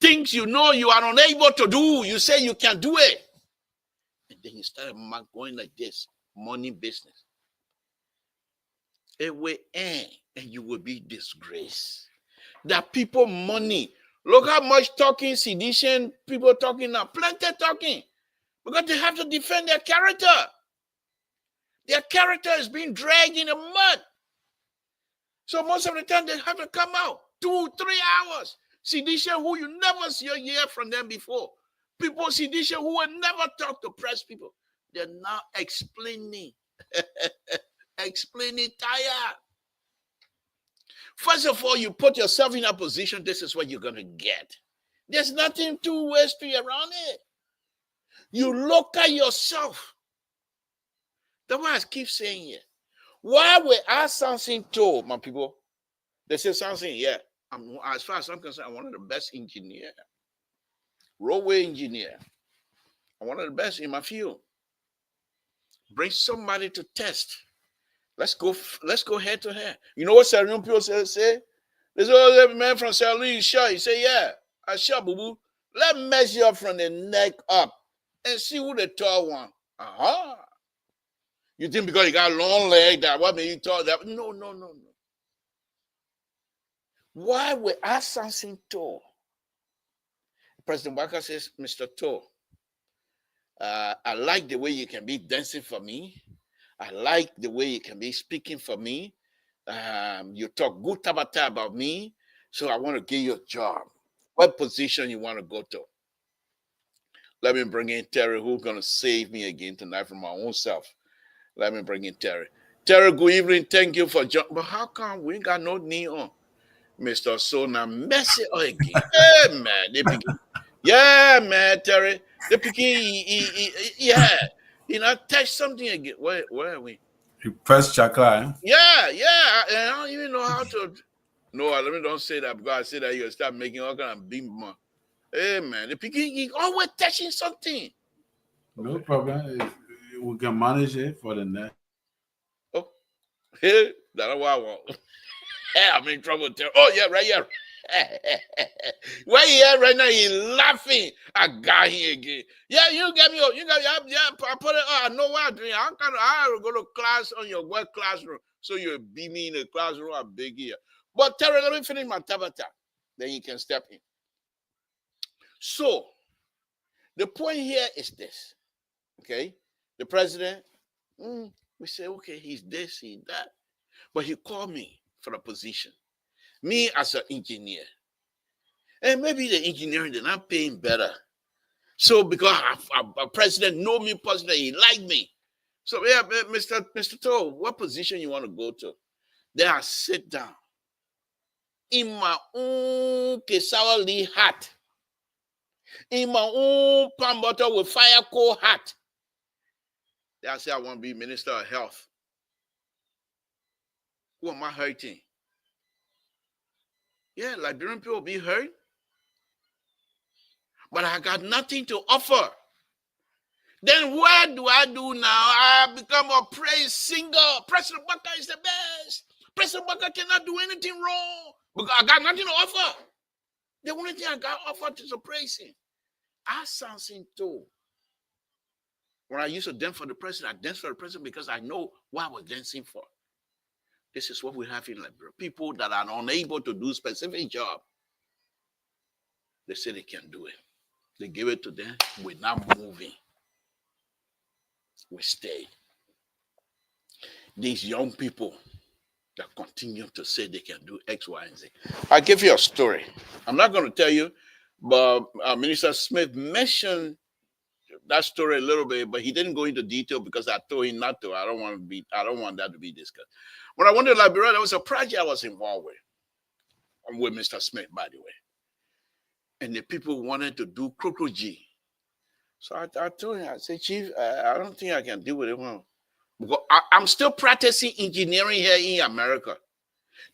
Things you know you are unable to do, you say you can do it. And then you started going like this, money business. It will end and you will be disgraced. That people money. Look how much talking, sedition, people talking now. Plenty talking. Because they have to defend their character. Their character is being dragged in the mud. So most of the time they have to come out 2-3 hours. Sedition who you never see or hear from them before. People sedition who will never talk to press people. They're now explaining. Explaining tired. First of all, you put yourself in a position, this is what you're going to get. There's nothing two-way street around it. You look at yourself. That's why I keep saying it. Why were I Samson told, my people? They say Samson, yeah. As far as I'm concerned, I'm one of the best engineers. Roadway engineer. I'm one of the best in my field. Bring somebody to test. Let's go head to head. You know what Sierra people say? There's always a man from Sierra Leone shot. He say, yeah, I shot, boo-boo. Let's measure up from the neck up and see who the tall one. Uh-huh. You think because you got a long leg that what made you tall? That no, no, no, no. Why were I Samson tall? President Walker says, Mr. Tall, I like the way you can be dancing for me. I like the way you can be speaking for me. You talk good tabata about me. So I want to give you a job. What position you want to go to? Let me bring in Terry, who's going to save me again tonight from my own self. Let me bring in Terry. Terry, good evening. Thank you for joining. But how come we ain't got no knee on? Mr. Sona, messy again. Hey, man. They begin. Yeah, man, Terry. The begin, yeah. You know, touch something again. Where are we? You press chakra, eh? Yeah, yeah. And I don't even know how to. No, let me don't say that because I say that you'll start making all kind of beam. Hey, man. The begin, always touching something. No problem. We can manage it for the next. Oh, hey, that's what I want. Hey, I'm in trouble. Oh, yeah, right here. Where he at right now? He laughing. I got him again. Yeah, you get me. You got me. Yeah, I put it. I know what I'm doing. I go to class on your work classroom. So you beat me in the classroom. I beg you. But Terry, let me finish my tabata. Then you can step in. So the point here is this. Okay, the president. We say, okay, he's this, he's that. But he called me for a position. Me as an engineer. And maybe the engineering, they're not paying better. So because a president know me personally, he like me. So yeah, Mr. Toe, what position you want to go to? Then I sit down in my own Kesawali hat, in my own palm bottle with fire coal hat. Then I say I want to be Minister of Health. Who am I hurting? Yeah, Liberian people be hurt. But I got nothing to offer. Then what do I do now? I become a praise singer. President Baka is the best. President Baka cannot do anything wrong because I got nothing to offer. The only thing I got offered is a praising. I Samson too. When I used to dance for the president, I danced for the president because I know what I was dancing for. This is what we have in Liberia. People that are unable to do specific job. They say they can do it. They give it to them. We're not moving. We stay. These young people that continue to say they can do X, Y, and Z. I'll give you a story. I'm not going to tell you, but Minister Smith mentioned that story a little bit, but he didn't go into detail because I told him not to. I don't want that to be discussed. When I went to Liberia, there was a project I was involved with Mr. Smith, by the way. And the people wanted to do crocodile. So I told him, I said, Chief, I don't think I can deal with it. Because I'm still practicing engineering here in America.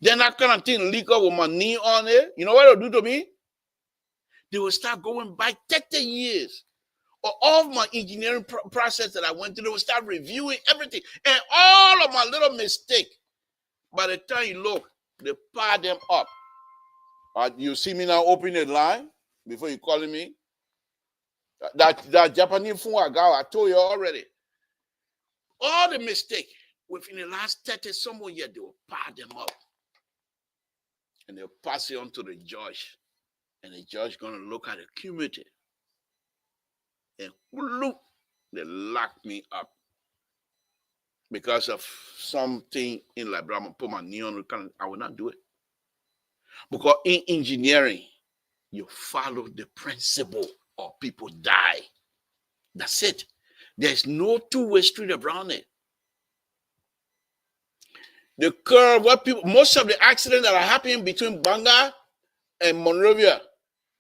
Then that kind of thing leak up with my knee on it. You know what they'll do to me? They will start going back 30 years. Or all of my engineering process that I went through, they will start reviewing everything. And all of my little mistakes. By the time you look, they pile them up. You see me now opening the line before you calling me? That Japanese phone I told you already. All the mistake within the last 30 some years, they will pile them up. And they'll pass it on to the judge. And the judge going to look at the cumulative. And look, they lock me up. Because of something in Liberia, I'm going to put my knee on the I will not do it. Because in engineering, you follow the principle or people die. That's it. There's no two-way street around it. The curve, most of the accidents that are happening between Banga and Monrovia,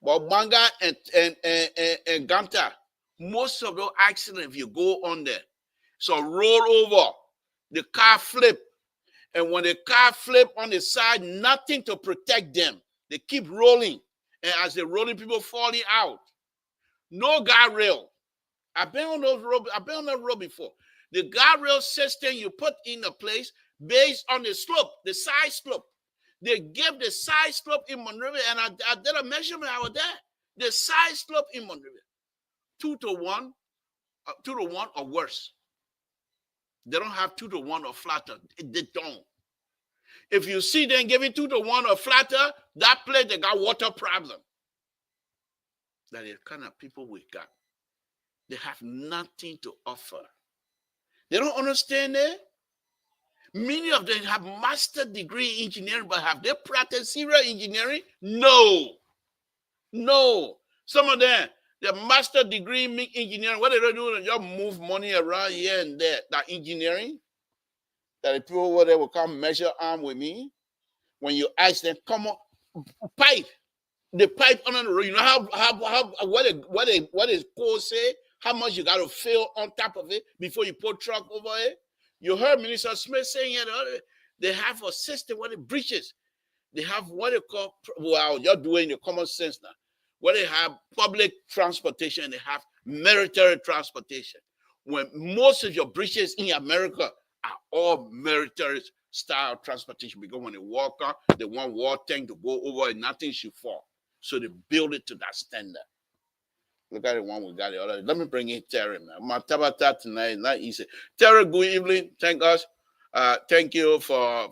well, Banga and Ganta, most of those accidents, if you go on there, so roll over, the car flip, and when the car flip on the side, nothing to protect them. They keep rolling, and as they're rolling, people falling out. No guardrail. I've been on those road. I've been on that road before. The guardrail system you put in a place based on the slope, the side slope. They give the side slope in Monrovia, and I did a measurement. I was there. The size slope in Monrovia, 2-1, 2-1 or worse. They don't have 2-1 or flatter. They don't. If you see them giving 2-1 or flatter, that place they got water problem. That is the kind of people we got. They have nothing to offer. They don't understand it. Many of them have master degree in engineering, but have they practiced serial engineering? No. No. Some of them, the master degree in engineering, what they do is just move money around here and there. That engineering, that the people over there will come measure arm with me. When you ask them, come on, pipe. The pipe on the road, you know how what is code say? How much you got to fill on top of it before you put truck over it? You heard Minister Smith saying it. They have a system where it breaches. They have what they call, well, you're doing your common sense now. Where they have public transportation and they have military transportation. When most of your bridges in America are all military style transportation, because when they walk on, they want water tank to go over and nothing should fall. So they build it to that standard. Look at the one we got the other. Let me bring in Terry, man. My Tabata tonight is not easy. Terry, good evening. Thank us. Thank you for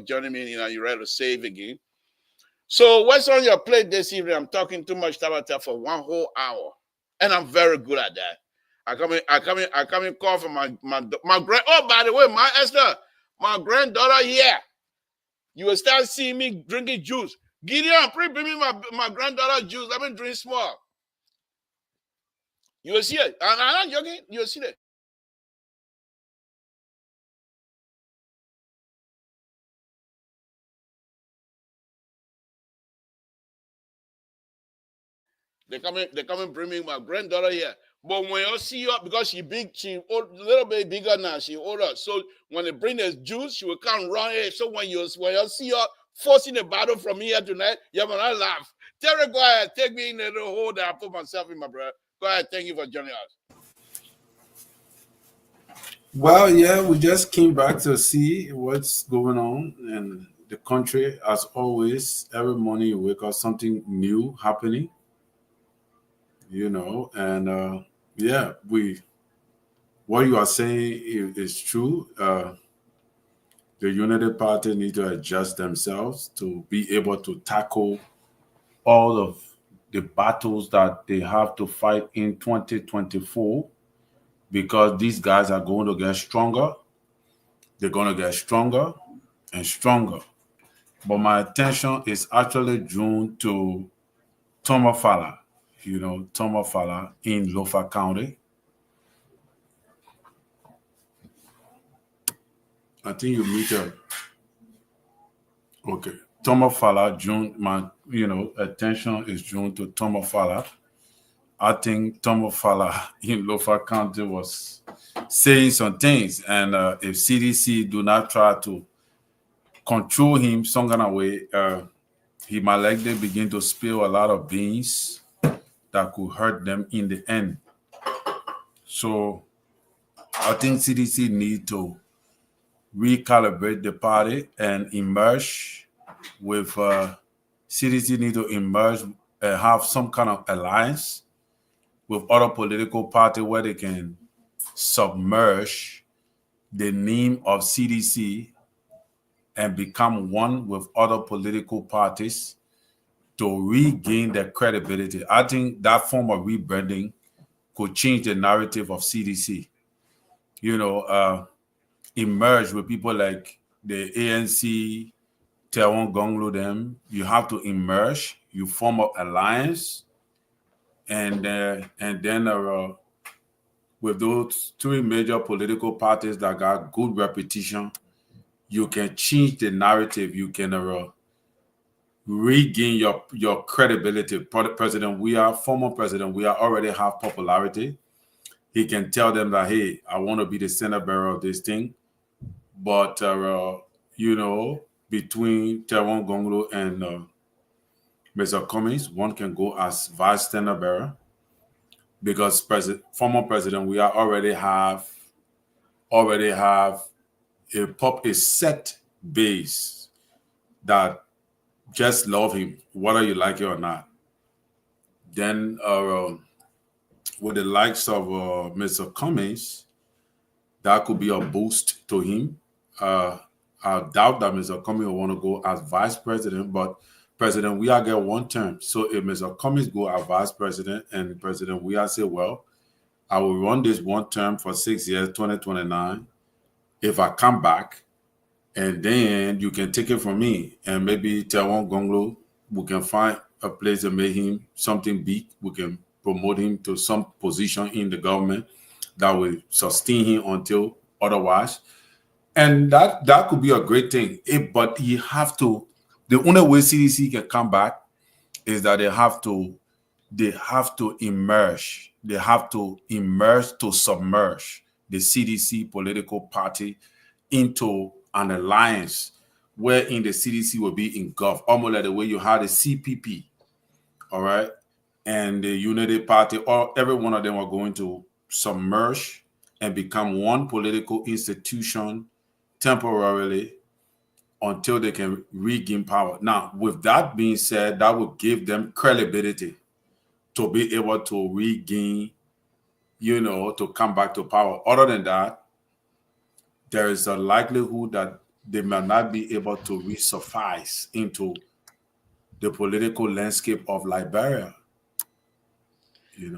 joining me. You know, you're ready to save again. So what's on your plate this evening? I'm talking too much Tabata for 1 whole hour. And I'm very good at that. I come in call for my grand. Oh, by the way, my Esther, my granddaughter here. You will start seeing me drinking juice. Gideon, please bring me my granddaughter juice. Let me drink small. You will see it. And I'm not joking. You will see it. They come and bring me my granddaughter here. But when you see her, because she big, she old, little bit bigger now, she older. So when they bring the juice, she will come run here. So when you see her forcing the battle from here tonight, you're gonna laugh. Terry, go ahead, take me in the hole that I put myself in, my brother. Go ahead, thank you for joining us. Well, yeah, we just came back to see what's going on in the country. As always, every morning you wake up, something new happening, you know, and yeah, what you are saying is true. The Unity Party need to adjust themselves to be able to tackle all of the battles that they have to fight in 2024, because these guys are going to get stronger. They're going to get stronger and stronger. But my attention is actually drawn to Tomafala, you know, Tomafala in Lofa County. I think you meet her. Okay. Tomafala, my, attention is drawn to Tomafala. I think Tomafala in Lofa County was saying some things, and if CDC do not try to control him some kind of way, he might likely begin to spill a lot of beans that could hurt them in the end. So I think CDC need to recalibrate the party and emerge with CDC need to emerge and have some kind of alliance with other political party where they can submerge the name of CDC and become one with other political parties to regain their credibility. I think that form of rebranding could change the narrative of CDC. You know, emerge with people like the ANC, Taiwan Gonglo them. You have to emerge. You form an alliance, and then with those three major political parties that got good reputation, you can change the narrative. You can regain your credibility. President, former president, we already have popularity. He can tell them that, hey, I want to be the center bearer of this thing. But, between Taiwan Gonglo and Mr. Cummings, one can go as vice center bearer, because former president, we already have a set base that just love him, whether you like it or not. Then with the likes of Mr. Cummings, that could be a boost to him. I doubt that Mr. Cummings will want to go as vice president, but President Weah get one term. So if Mr. Cummings go as vice president and President Weah say, well, I will run this one term for 6 years, 2029. If I come back, and then you can take it from me, and maybe Taiwan Gonglo, we can find a place to make him something big. We can promote him to some position in the government that will sustain him until otherwise. And that could be a great thing. But you have to, the only way CDC can come back is that they have to immerse, to submerge the CDC political party into an alliance wherein the CDC will be engulfed, almost like the way you had the CPP, all right, and the Unity Party, or every one of them are going to submerge and become one political institution temporarily until they can regain power. Now, with that being said, that would give them credibility to be able to regain, to come back to power. Other than that, there is a likelihood that they might not be able to resurface into the political landscape of Liberia.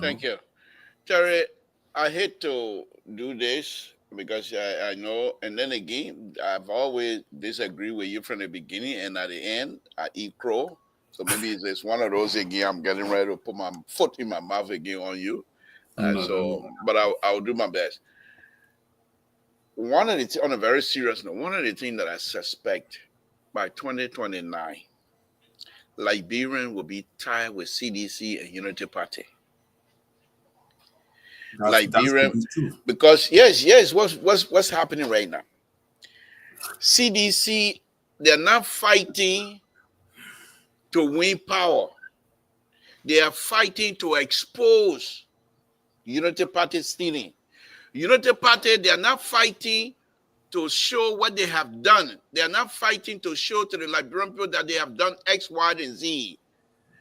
Thank you. Terry, I hate to do this because I know, and then again, I've always disagreed with you from the beginning, and at the end, I eat crow. So maybe it's one of those again. I'm getting ready to put my foot in my mouth again on you. But I'll do my best. On a very serious note, one of the things that I suspect by 2029, Liberian will be tied with CDC and Unity Party. Liberian, because yes, what's happening right now? CDC, they're not fighting to win power. They are fighting to expose Unity Party stealing. Unity Party, they are not fighting to show what they have done. They are not fighting to show to the Liberian people that they have done X, Y, and Z.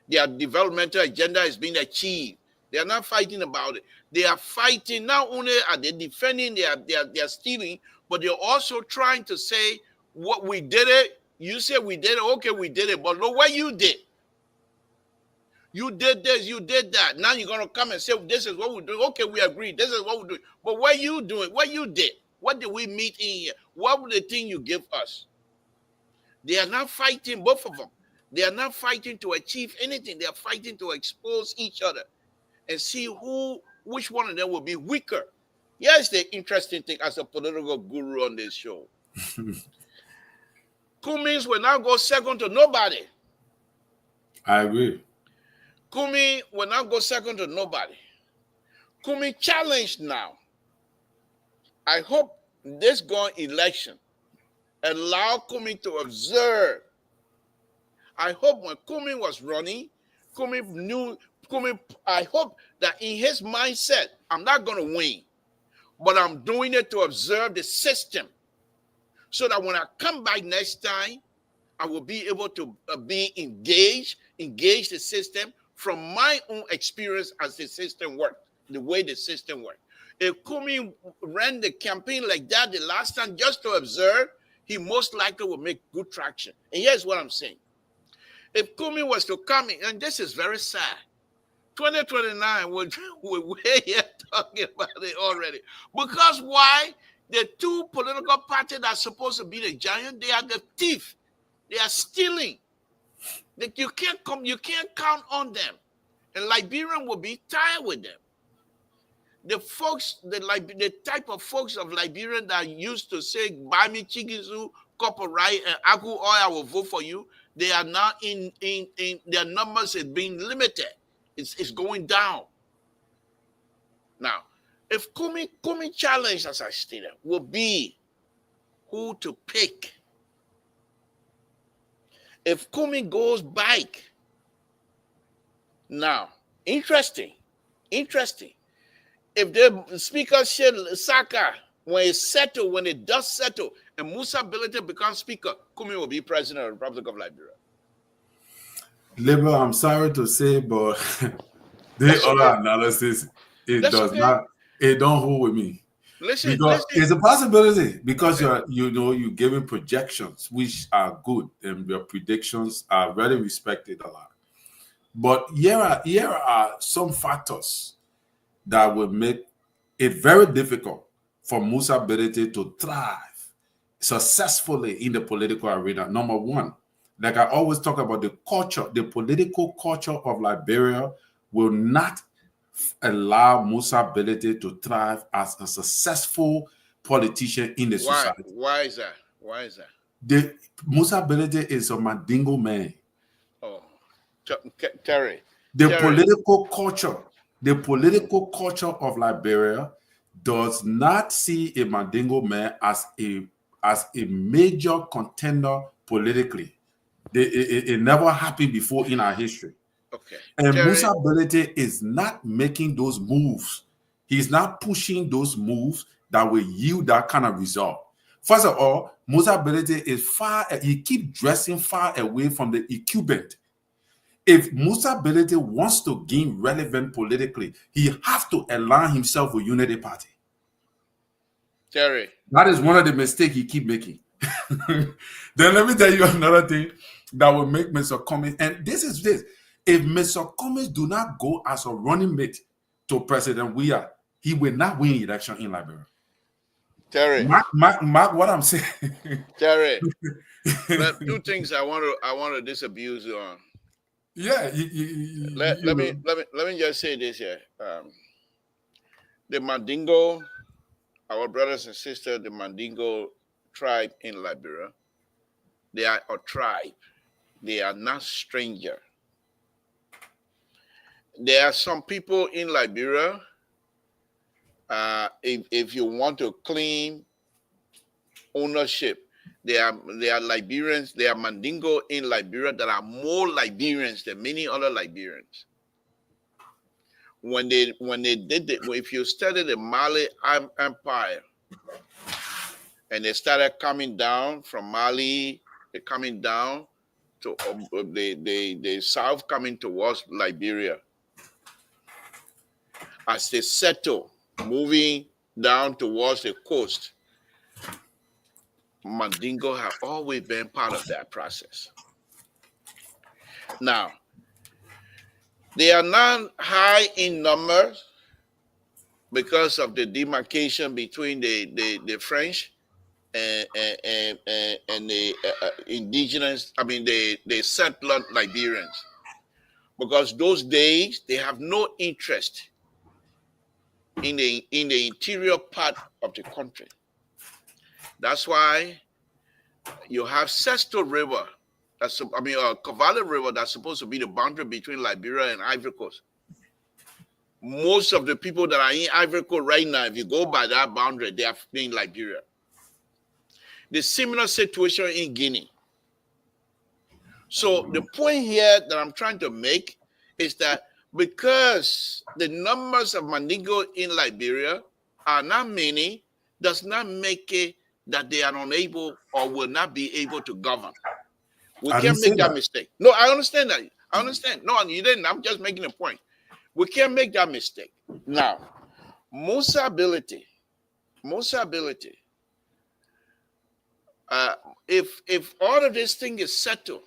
Their developmental agenda is being achieved. They are not fighting about it. They are fighting, not only are they defending their stealing, but they're also trying to say, what we did it, you said we did it, okay, we did it, but look what you did. You did this, you did that. Now you're going to come and say, this is what we're doing. Okay, we agree. This is what we're doing. But what you doing? What you did? What did we meet in here? What was the thing you give us? They are not fighting, both of them. They are not fighting to achieve anything. They are fighting to expose each other and see which one of them will be weaker. Here's the interesting thing as a political guru on this show. Cummings will now go second to nobody. I agree. Kumi will not go second to nobody. Kumi challenged now. I hope this going election allow Kumi to observe. I hope when Kumi was running, I hope that in his mindset, I'm not going to win, but I'm doing it to observe the system so that when I come back next time, I will be able to be engage the system from my own experience as the system worked, the way the system worked. If Kumi ran the campaign like that the last time just to observe, he most likely will make good traction. And here's what I'm saying. If Kumi was to come in, and this is very sad, 2029, we're here talking about it already. Because why? The two political parties that are supposed to be the giant, they are the thief. They are stealing. You can't count on them. And Liberian will be tired with them. The folks, the type of folks of Liberian that used to say, buy me chigizu, copper right, and aku oil, I will vote for you. They are now in their numbers is being limited. It's going down. Now, if Kumi challenge, as I stated, will be who to pick. If Kumi goes back, now, interesting. If the speaker Saka, when it does settle, and Musa Bility becomes speaker, Kumi will be president of the Republic of Liberia. Liberia, I'm sorry to say, but The That's okay. other analysis, it That's does okay. not, it don't hold with me. Listen, Because listen. it's a possibility, because Okay. you're giving projections which are good, and your predictions are very respected a lot. But here are some factors that will make it very difficult for Musa ability to thrive successfully in the political arena. Number one, like I always talk about, the culture, the political culture of Liberia will not allow Musa ability to thrive as a successful politician in the Why? society. Why is that? Why is that? The Musa ability is a Mandingo man. Oh, Terry, The Terry. political culture, the political culture of Liberia does not see a Mandingo man as a major contender politically. It never happened before in our history. Okay, And Terry. Musa Belete is not making those moves. He's not pushing those moves that will yield that kind of result. First of all, Musa Belete is he keeps dressing far away from the incumbent. If Musa Belete wants to gain relevant politically, he has to align himself with Unity Party. Terry. That is one of the mistakes he keep making. Then let me tell you another thing that will make Mr. Cummings, and this is this. If Mr. Cummings do not go as a running mate to President Weah, he will not win election in Liberia. Terry. Mark what I'm saying. Terry. Two things I want to disabuse you on. Yeah, Let me just say this here. The Mandingo, our brothers and sisters, the Mandingo tribe in Liberia, they are a tribe. They are not stranger. There are some people in Liberia. If you want to claim ownership, there are Liberians, there are Mandingo in Liberia that are more Liberians than many other Liberians. When they did it, if you study the Mali Empire, and they started coming down from Mali, they're coming down to the south, coming towards Liberia. As they settle, moving down towards the coast, Mandingo have always been part of that process. Now, they are not high in numbers because of the demarcation between the French and the indigenous, the settler Liberians. Because those days, they have no interest in the interior part of the country. That's why you have Sesto River, Cavallo River, that's supposed to be the boundary between Liberia and Ivory Coast. Most of the people that are in Ivory Coast right now, if you go by that boundary, they are in Liberia. The similar situation in Guinea. So the point here that I'm trying to make is that because the numbers of Mandingo in Liberia are not many, does not make it that they are unable or will not be able to govern. We I didn't can't say make that that. mistake. No, I understand that. I understand. No, you didn't. I'm just making a point. We can't make that mistake. Now, Musa ability. If all of this thing is settled,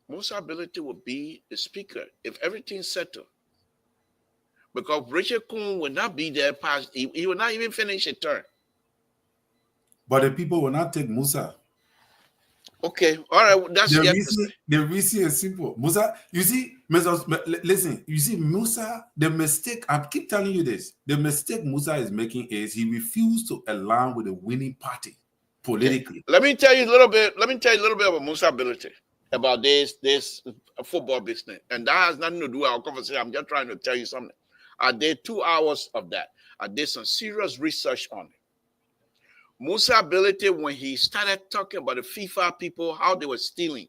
Musa ability will be the speaker if everything's settled. Because Richard Kuhn will not be there past, he will not even finish a term. But the people will not take Musa. Okay, all right, that's The reason is simple. Musa, you see, listen, you see, Musa, the mistake, I keep telling you this, the mistake Musa is making is he refused to align with the winning party politically. Okay. Let me tell you a little bit about Musa ability, about this football business. And that has nothing to do with our conversation. I'm just trying to tell you something. I did 2 hours of that. I did some serious research on it. Musa ability, when he started talking about the FIFA people, how they were stealing,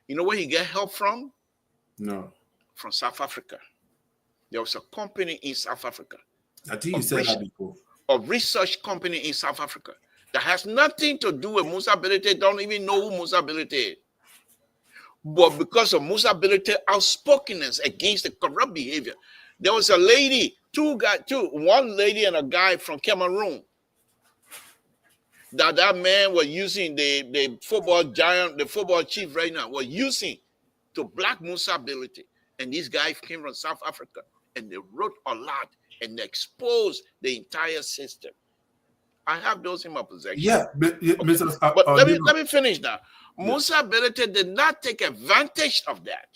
you know where he get help from? No. From South Africa. There was a company in South Africa. I think you said that before. A research company in South Africa that has nothing to do with Musa ability, don't even know who Musa ability is. But because of Musa Bilete outspokenness against the corrupt behavior, there was a lady, one lady and a guy from Cameroon that man was using the football giant, the football chief right now, was using to black Musa Bilete. And these guys came from South Africa and they wrote a lot and exposed the entire system. I have those in my possession. Yeah, but, Mr. But let me finish now. Yeah. Musa Bilete did not take advantage of that.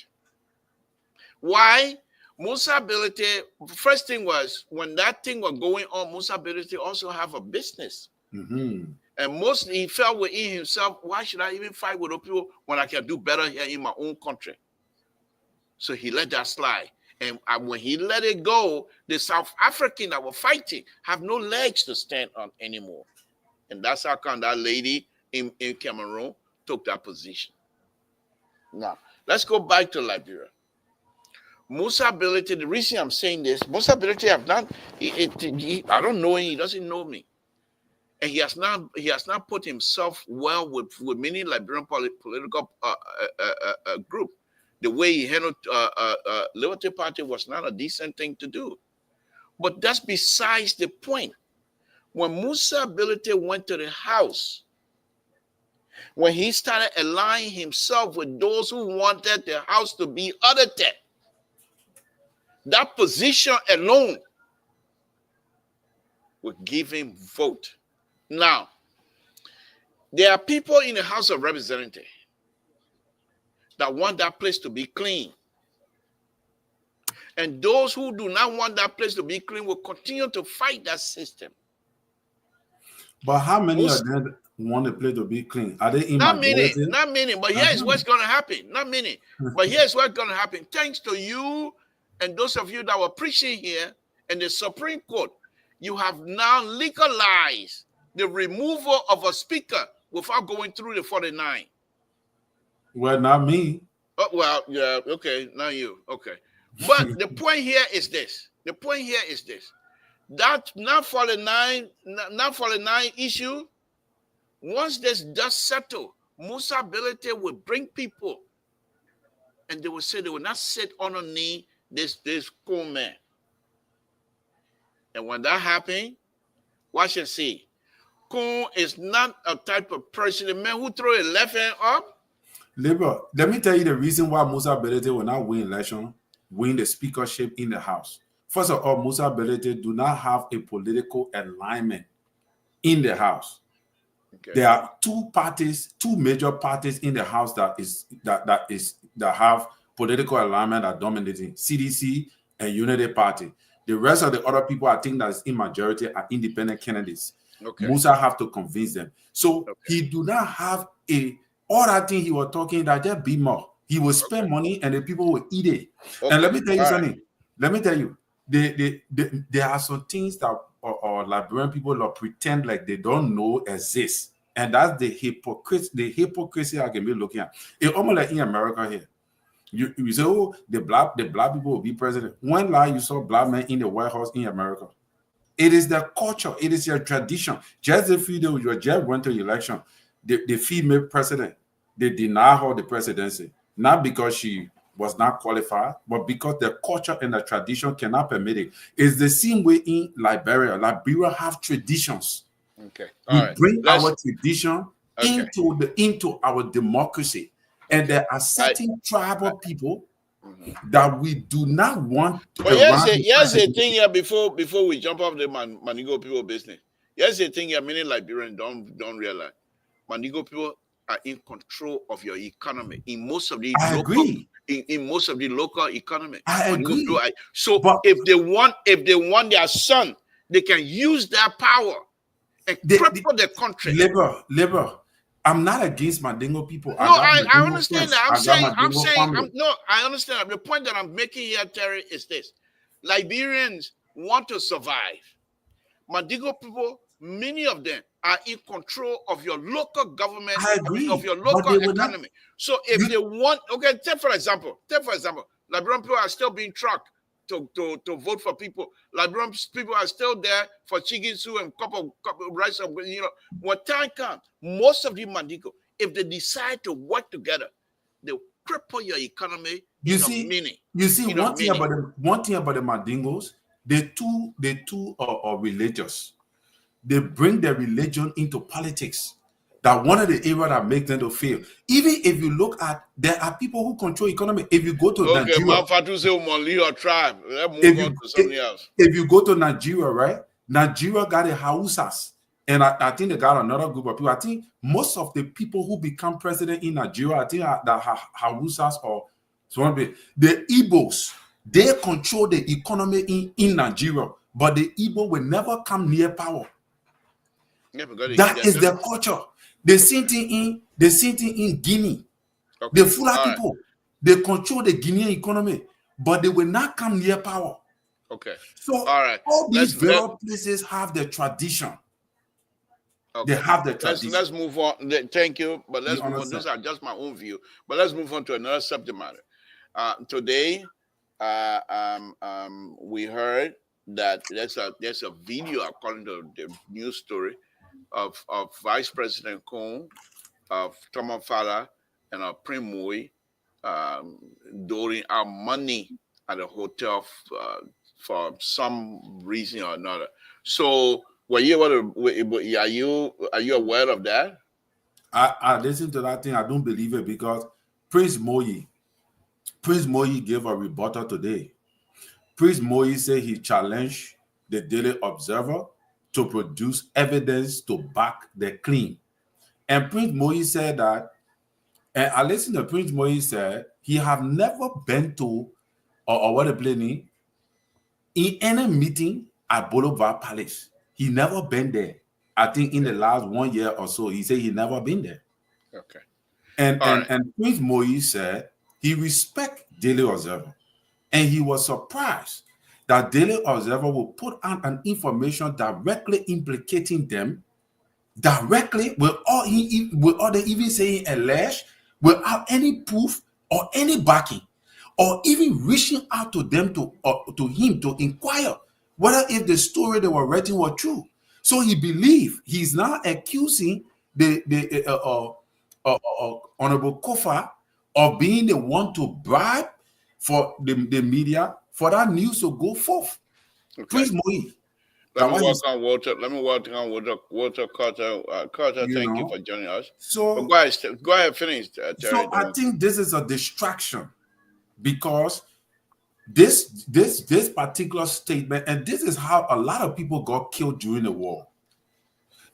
Why? Musa Bilete, first thing was, when that thing was going on, Musa Bilete also have a business. Mm-hmm. And mostly he felt within himself, why should I even fight with people when I can do better here in my own country? So he let that slide. And when he let it go, the South African that were fighting have no legs to stand on anymore. And that's how come that lady in Cameroon took that position. Now, let's go back to Liberia. Musa Bilete, the reason I'm saying this, Musa Bilete have not, I don't know him, he doesn't know me. And he has not put himself well with many Liberian political group. The way he handled Liberty Party was not a decent thing to do. But that's besides the point. When Musa Bilete went to the house, when he started aligning himself with those who wanted the house to be audited, that position alone would give him vote. Now, there are people in the House of Representatives that want that place to be clean. And those who do not want that place to be clean will continue to fight that system. But how many of them want the place to be clean? Are they in majority? Not many. But here's what's going to happen. Not many. But here's what's going to happen. Thanks to you and those of you that were preaching here and the Supreme Court, you have now legalized the removal of a speaker without going through the 49. Well, not me. Oh, well, yeah, okay, not you. Okay. But the point here is this. The point here is this. That not 49 issue, once this does settle, Musa Bilete will bring people and they will say they will not sit underneath this cool man. And when that happens, watch and see. Kun is not a type of person, the man who throw a left hand up. Labor, let me tell you the reason why Musa Bilete will not win election, win the speakership in the House. First of all, Musa Bilete do not have a political alignment in the House. Okay. There are two major parties in the House that have political alignment that dominating: CDC and Unity Party. The rest of the other people, I think, that is in majority are independent candidates. Okay. Musa have to convince them. So he do not have all that thing he was talking that just be more. He will spend money and the people will eat it. Okay. And let me tell you something. Right. Let me tell you, there are some things that or Liberian people will pretend like they don't know exist. And that's the hypocrisy I can be looking at. It's almost like in America here. You say, oh, the black people will be president. When last you saw black men in the White House in America? It is the culture. It is your tradition. Just a few days you just went to election. The female president, they deny her the presidency. Not because she was not qualified, but because the culture and the tradition cannot permit it. It's the same way in Liberia. Liberia have traditions. Okay. We bring our tradition into our democracy. And there are certain tribal people that we do not want. But here's the thing here before we jump off the Manigo people business. Here's the thing here many Liberians don't realize. Manigo people are in control of your economy in most of the local economy. I agree. So if they want their son, they can use that power and cripple the country. Labor. I'm not against Mandingo people. No, I understand that. I understand that. The point that I'm making here, Terry, is this. Liberians want to survive. Mandingo people, many of them are in control of your local government, of your local economy. So if they want, take for example, Liberian people are still being tracked to vote for people. Liberian people are still there for chicken soup and cup of rice. When time comes, most of the Mandingo, if they decide to work together, they'll cripple your economy You in a see, minute. one In a thing minute. about the Mandingos, they too are religious. They bring their religion into politics. That one of the areas that make them to fail. Even if you look at, there are people who control economy. If you go to Okay, Nigeria, man, Fatu say Umali or tribe. Let's move if on you to something else. if you go to Nigeria, right? Nigeria got the Hausas, and I think they got another group of people. I think most of the people who become president in Nigeria, I think the Hausas or so the Igbos, they control the economy in Nigeria, but the Igbo will never come near power. Yeah, because they eat That their is their donuts. culture. The same thing in Guinea. Okay. The Fula All right. people, they control the Guinean economy, but they will not come near power. Okay. So All right. all these Let various places have their tradition. They okay. have their tradition. Let's move on. Thank you, but You let's move on. understand? Those are just my own view. But let's move on to another subject matter. Today, we heard that there's a video according to the news story of Vice President Kong, of Thomas Fala, and of Primui doling out money at a hotel for some reason or another. So, are you aware of that? I listen to that thing. I don't believe it because Prince Moyi gave a rebuttal today. Prince Moyi said he challenged the Daily Observer to produce evidence to back the claim. And Prince Moyi said that, and I listened to Prince Moyi said he have never been to or what a planning in any meeting at Boulevard Palace. He never been there. I think in the last 1 year or so, he said he never been there. Okay. And All right. Prince Moyi said he respect Daily Observer. And he was surprised that Daily Observer will put out an information directly implicating them, directly without they even saying alleged, without any proof or any backing, or even reaching out to them to him to inquire whether if the story they were writing was true. So he believed he's now accusing the Honorable Kofa of being the one to bribe for the media for that news to go forth. Okay. Prince Moyi. Let me welcome Walter. Let me welcome Walter Carter. Carter, thank you for joining us. So but go ahead, finish, Terry. So I think this is a distraction because this particular statement, and this is how a lot of people got killed during the war.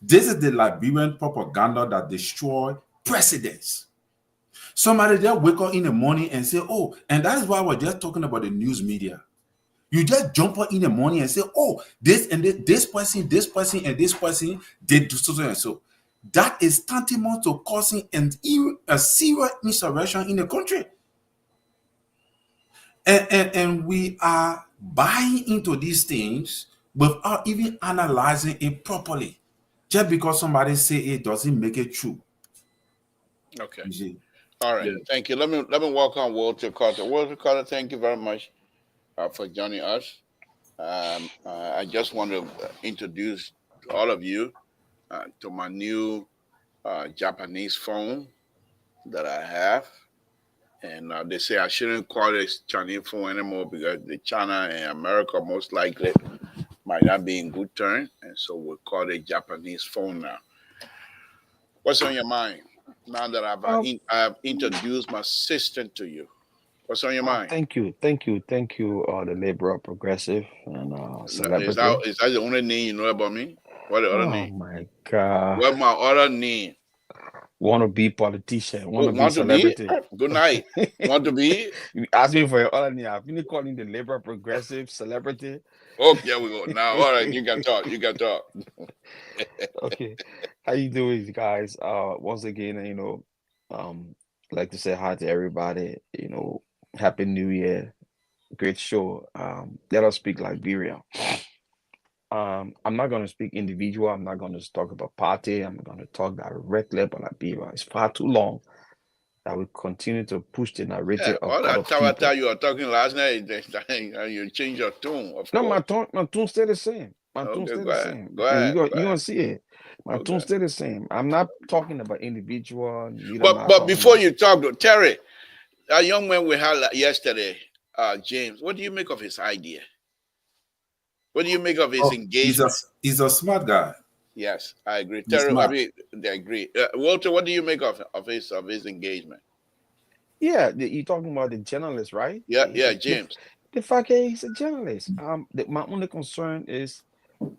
This is the Liberian propaganda that destroyed presidents. Somebody just wake up in the morning and say, oh, and that is why we're just talking about the news media. You just jump up in the morning and say, oh, this and this person, and this person did so and so. That is tantamount to causing a serious insurrection in the country. And we are buying into these things without even analyzing it properly. Just because somebody say it doesn't make it true. Okay. You see? All right. Yeah. Thank you. Let me welcome Walter Carter. Walter Carter, thank you very much for joining us. I just want to introduce all of you to my new Japanese phone that I have. And they say I shouldn't call it Chinese phone anymore because the China and America most likely might not be in good turn. And so we'll call it Japanese phone now. What's on your mind now that I've introduced my assistant to you? What's on your mind? Thank you, the Liberal Progressive and Celebrity. Is that the only name you know about me? What the other name? Oh my God! What my other name? Want to be politician? Want to be Want celebrity? to be? Good night. Want to be? You ask me for your other name. I've been calling the Liberal Progressive Celebrity. Okay, here we go. Now, all right, you can talk. You can talk. Okay, how you doing, guys? Once again, like to say hi to everybody. Happy New Year. Great show. Let us speak Liberia. I'm not going to speak individual. I'm not going to talk about party. I'm going to talk directly about Liberia. It's far too long that we continue to push the narrative of all other that Tawata people. you were talking last night, you change your tone, of No, course. my tone stay the same. My tone Okay, stay go the ahead. same. Go And ahead. you're Go gonna ahead. see it. My tone Okay. stay the same. I'm not talking about individual. But before you talk, though, Terry, That young man we had yesterday, James. What do you make of his idea? What do you make of his Oh, engagement? he's a smart guy. Yes, I agree. He's Terry, I smart. mean, they agree. Walter, what do you make of his engagement? Yeah, you're talking about the journalist, right? Yeah, yeah, James. The fact is he's a journalist. My only concern is,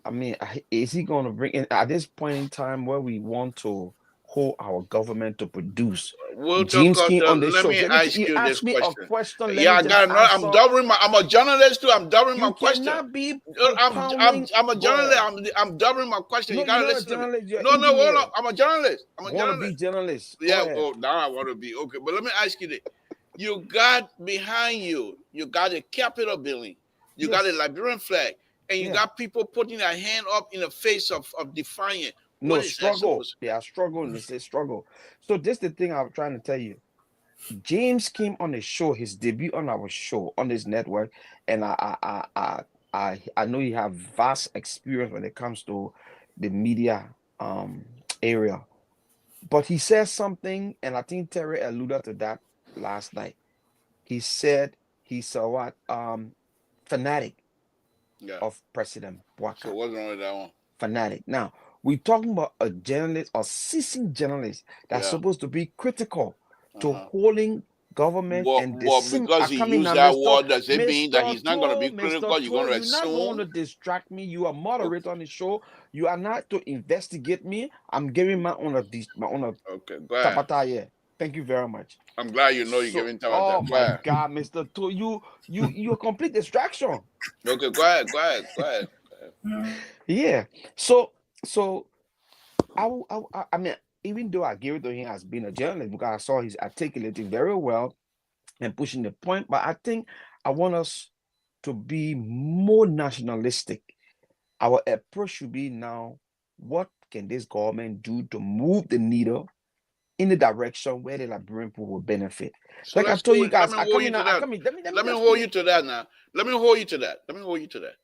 I mean, is he going to bring in at this point in time where we want to hold our government to produce? Walter James came Carter, on the let show. me ask You you this asked me a question. question. Let Yeah, me I just got it. I'm answer. doubling I'm a journalist too. I'm doubling my You question. cannot be I'm propounding. I'm a Go journalist. ahead. I'm doubling my question. No, You you're gotta not a listen to me. journalist. You're an No, no, hold on. engineer. I'm a journalist. I'm a Want to be journalist. journalist? Go Yeah, ahead. oh now I want to be okay. But let me ask you this. You got behind you, you got a Capitol building, you got a Yes. Liberian flag, and you Yeah. got people putting their hand up in the face of defiant. No What is that struggle. supposed They are struggling. They say struggle. So this is the thing I'm trying to tell you. James came on the show, his debut on our show on this network, and I know you have vast experience when it comes to the media area. But he said something, and I think Terry alluded to that last night. He said he's a what fanatic Yeah. of President So Boakai. what's wrong with that one? Fanatic. Now we're talking about a journalist or seasoned journalist that's Yeah. supposed to be critical to Uh-huh. holding government But, and the but sim because are he coming used now, that word, does it mean that Mr. he's not going to be Mr. critical? You're going To, to you're not going assume? to distract me. You are moderator Okay, on the show. You are not to investigate me. I'm giving my own okay, go ahead. tapata here. Thank you very much. I'm glad you know you're So, giving time at oh that. Go my ahead. God, Mr. To, you're a complete distraction. Okay, go ahead, go ahead, go ahead. Yeah. So I mean, even though I give it to him as being a journalist, because I saw he's articulating very well and pushing the point, but I think I want us to be more nationalistic. Our approach should be now, what can this government do to move the needle in the direction where the Liberian people will benefit? So Like I let's told you hold. Let guys, me I hold come you in to now, I that. come in. Let me Let me just hold finish. you to that now. Let me hold you to that. Let me hold you to that.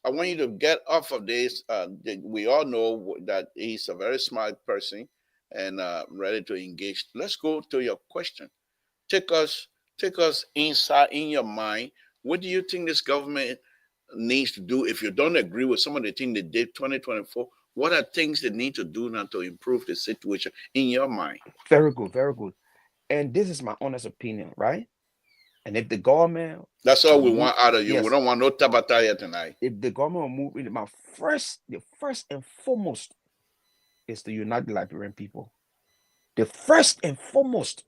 I want you to get off of this. We all know that he's a very smart person and ready to engage. Let's go to your question. Take us, take us inside in your mind. What do you think this government needs to do? If you don't agree with some of the things they did 2024, what are things they need to do now to improve the situation in your mind? Very good, very good. And this is my honest opinion, right? And if the government That's all will we move, want out of you. We yes, don't want no tabata here tonight. if the government will move in, the first and foremost is to unite the Liberian people. The first and foremost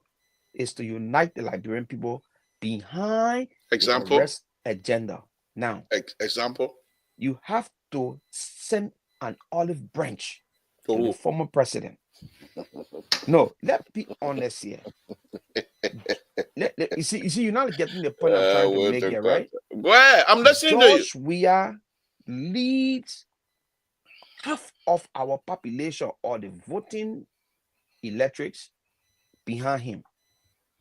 is to unite the Liberian people behind the Example, arrest agenda. Now, example. you have to send an olive branch To to the who? former president. No, let's be honest here. You see, you're not getting the point I'm trying to Wait make to here, God. right? Go ahead. I'm listening to you. George Weah leads half of our population or the voting electorates behind him.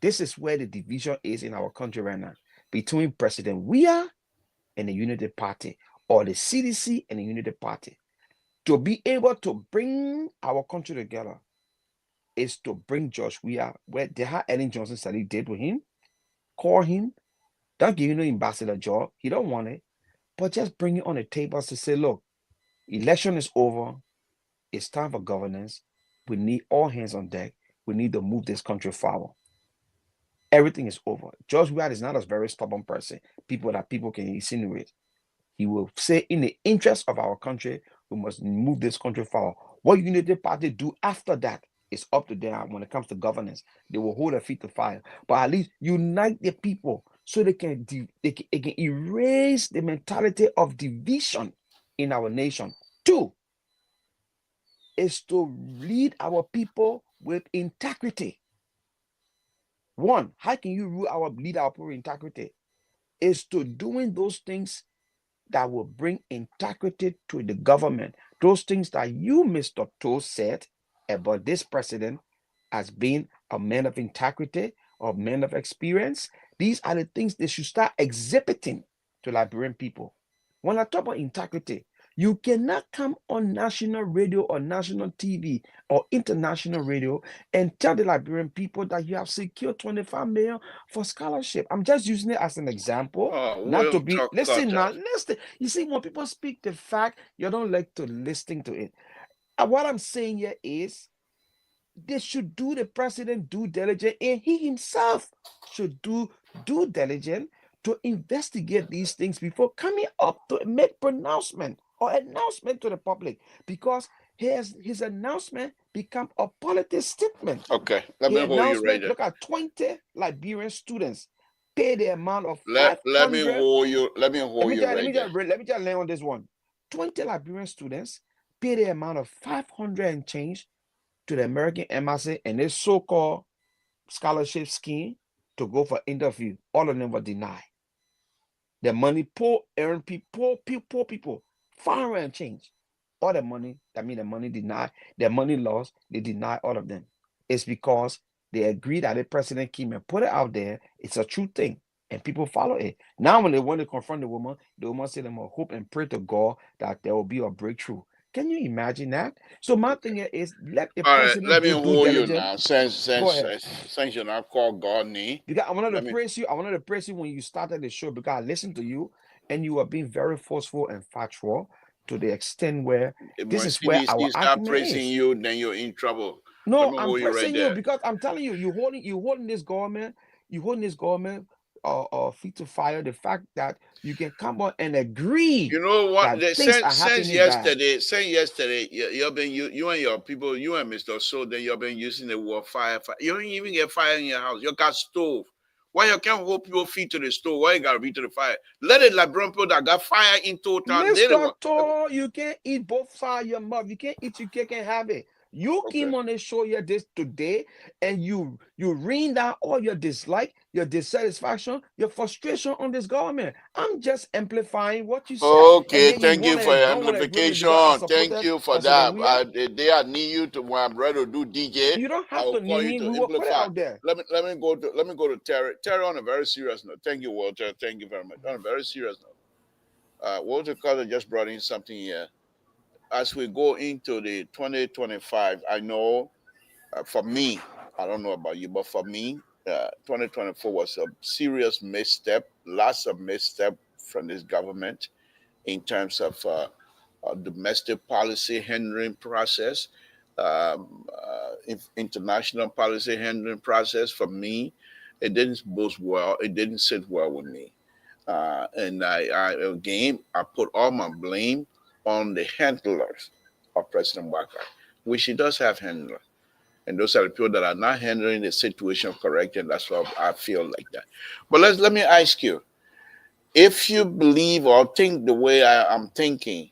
This is where the division is in our country right now between President Weah and the Unity Party, or the CDC and the Unity Party. To be able to bring our country together is to bring George Weah, where they had Ellen Johnson said he did with him, call him, don't give him no ambassador job. He don't want it, but just bring it on the table to say, look, election is over. It's time for governance. We need all hands on deck. We need to move this country forward. Everything is over. George Weah is not a very stubborn person. People can insinuate. He will say, in the interest of our country, we must move this country forward. What Unity Party do after that is up to them. When it comes to governance, they will hold their feet to fire. But at least unite the people so they can erase the mentality of division in our nation. Two is to lead our people with integrity. One, how can you lead our people with integrity? Is to doing those things that will bring integrity to the government. Those things that you, Mr. To, said about this president as being a man of integrity, or man of experience. These are the things they should start exhibiting to Liberian people. When I talk about integrity, You cannot come on national radio or national TV or international radio and tell the Liberian people that you have secured 25 million for scholarship. I'm just using it as an example, Oh, not to William be, talk cut listen now, that. listen. You see, when people speak the fact, you don't like to listen to it. What I'm saying here is they should do the president due diligence, and he himself should do due diligence to investigate these things before coming up to make pronouncement or announcement to the public, because his announcement become a political statement. Okay, let The me hold you right announcement, there. look at 20 Liberian students pay the amount of Let me 500. hold you. Let me Let hold me you just let right me there. just let me just lay on this one. 20 Liberian students pay the amount of 500 and change to the American embassy and this so-called scholarship scheme to go for interview. All of them were denied. The money poor earn people, poor people, 500 and change. All the money, that means the money denied, the money lost, they deny all of them. It's because they agree that the president came and put it out there. It's a true thing. And people follow it. Now, when they want to confront the woman say them hope and pray to God that there will be a breakthrough. Can you imagine that? So my thing is let the All right, president let me do due hold you diligence. now. Since Go since ahead. since you now call God me, Because I wanted to let me. praise you. I wanted to praise you when you started the show because I listened to you and you were being very forceful and factual to the extent where this When is where our CDC start argument praising is. you, then you're in trouble. Let No, me I'm hold you right praising you there. because I'm telling you, you holding this government feet to fire. The fact that you can come on and agree You know what? that They things since are since happening bad. yesterday, since yesterday, you've been you and your people, you and Mister So, then you've been using the word fire. You don't even get fire in your house. You got stove. Why you can't hold people feet to the stove? Why you gotta be to the fire? Let it like brown people that got fire in total. They the Mr. one. Toro, you can't eat both sides of your mouth. You can't eat your cake and have it. You Okay. came on the show here this today and you read down all your dislike, your dissatisfaction, your frustration on this government. I'm just amplifying what you said. And Okay, then you thank you wanna for your don't want to agree with me because I amplification. Thank supported you for President that. Weah. The day I need you to when I'm ready to do DJ, You don't I have will to call need you me. to We will put it amplify. out there. Let me go to Terry. Terry on a very serious note. Thank you, Walter. Thank you very much. On a very serious note. Walter Carter just brought in something here. As we go into the 2025, I know for me, I don't know about you, but for me, 2024 was a serious misstep, lots of misstep from this government in terms of domestic policy handling process, international policy handling process. For me, it didn't both well. It didn't sit well with me. And I put all my blame on the handlers of President Walker, which he does have handlers. And those are the people that are not handling the situation correct, and that's why I feel like that. But let me ask you, if you believe or think the way I'm thinking,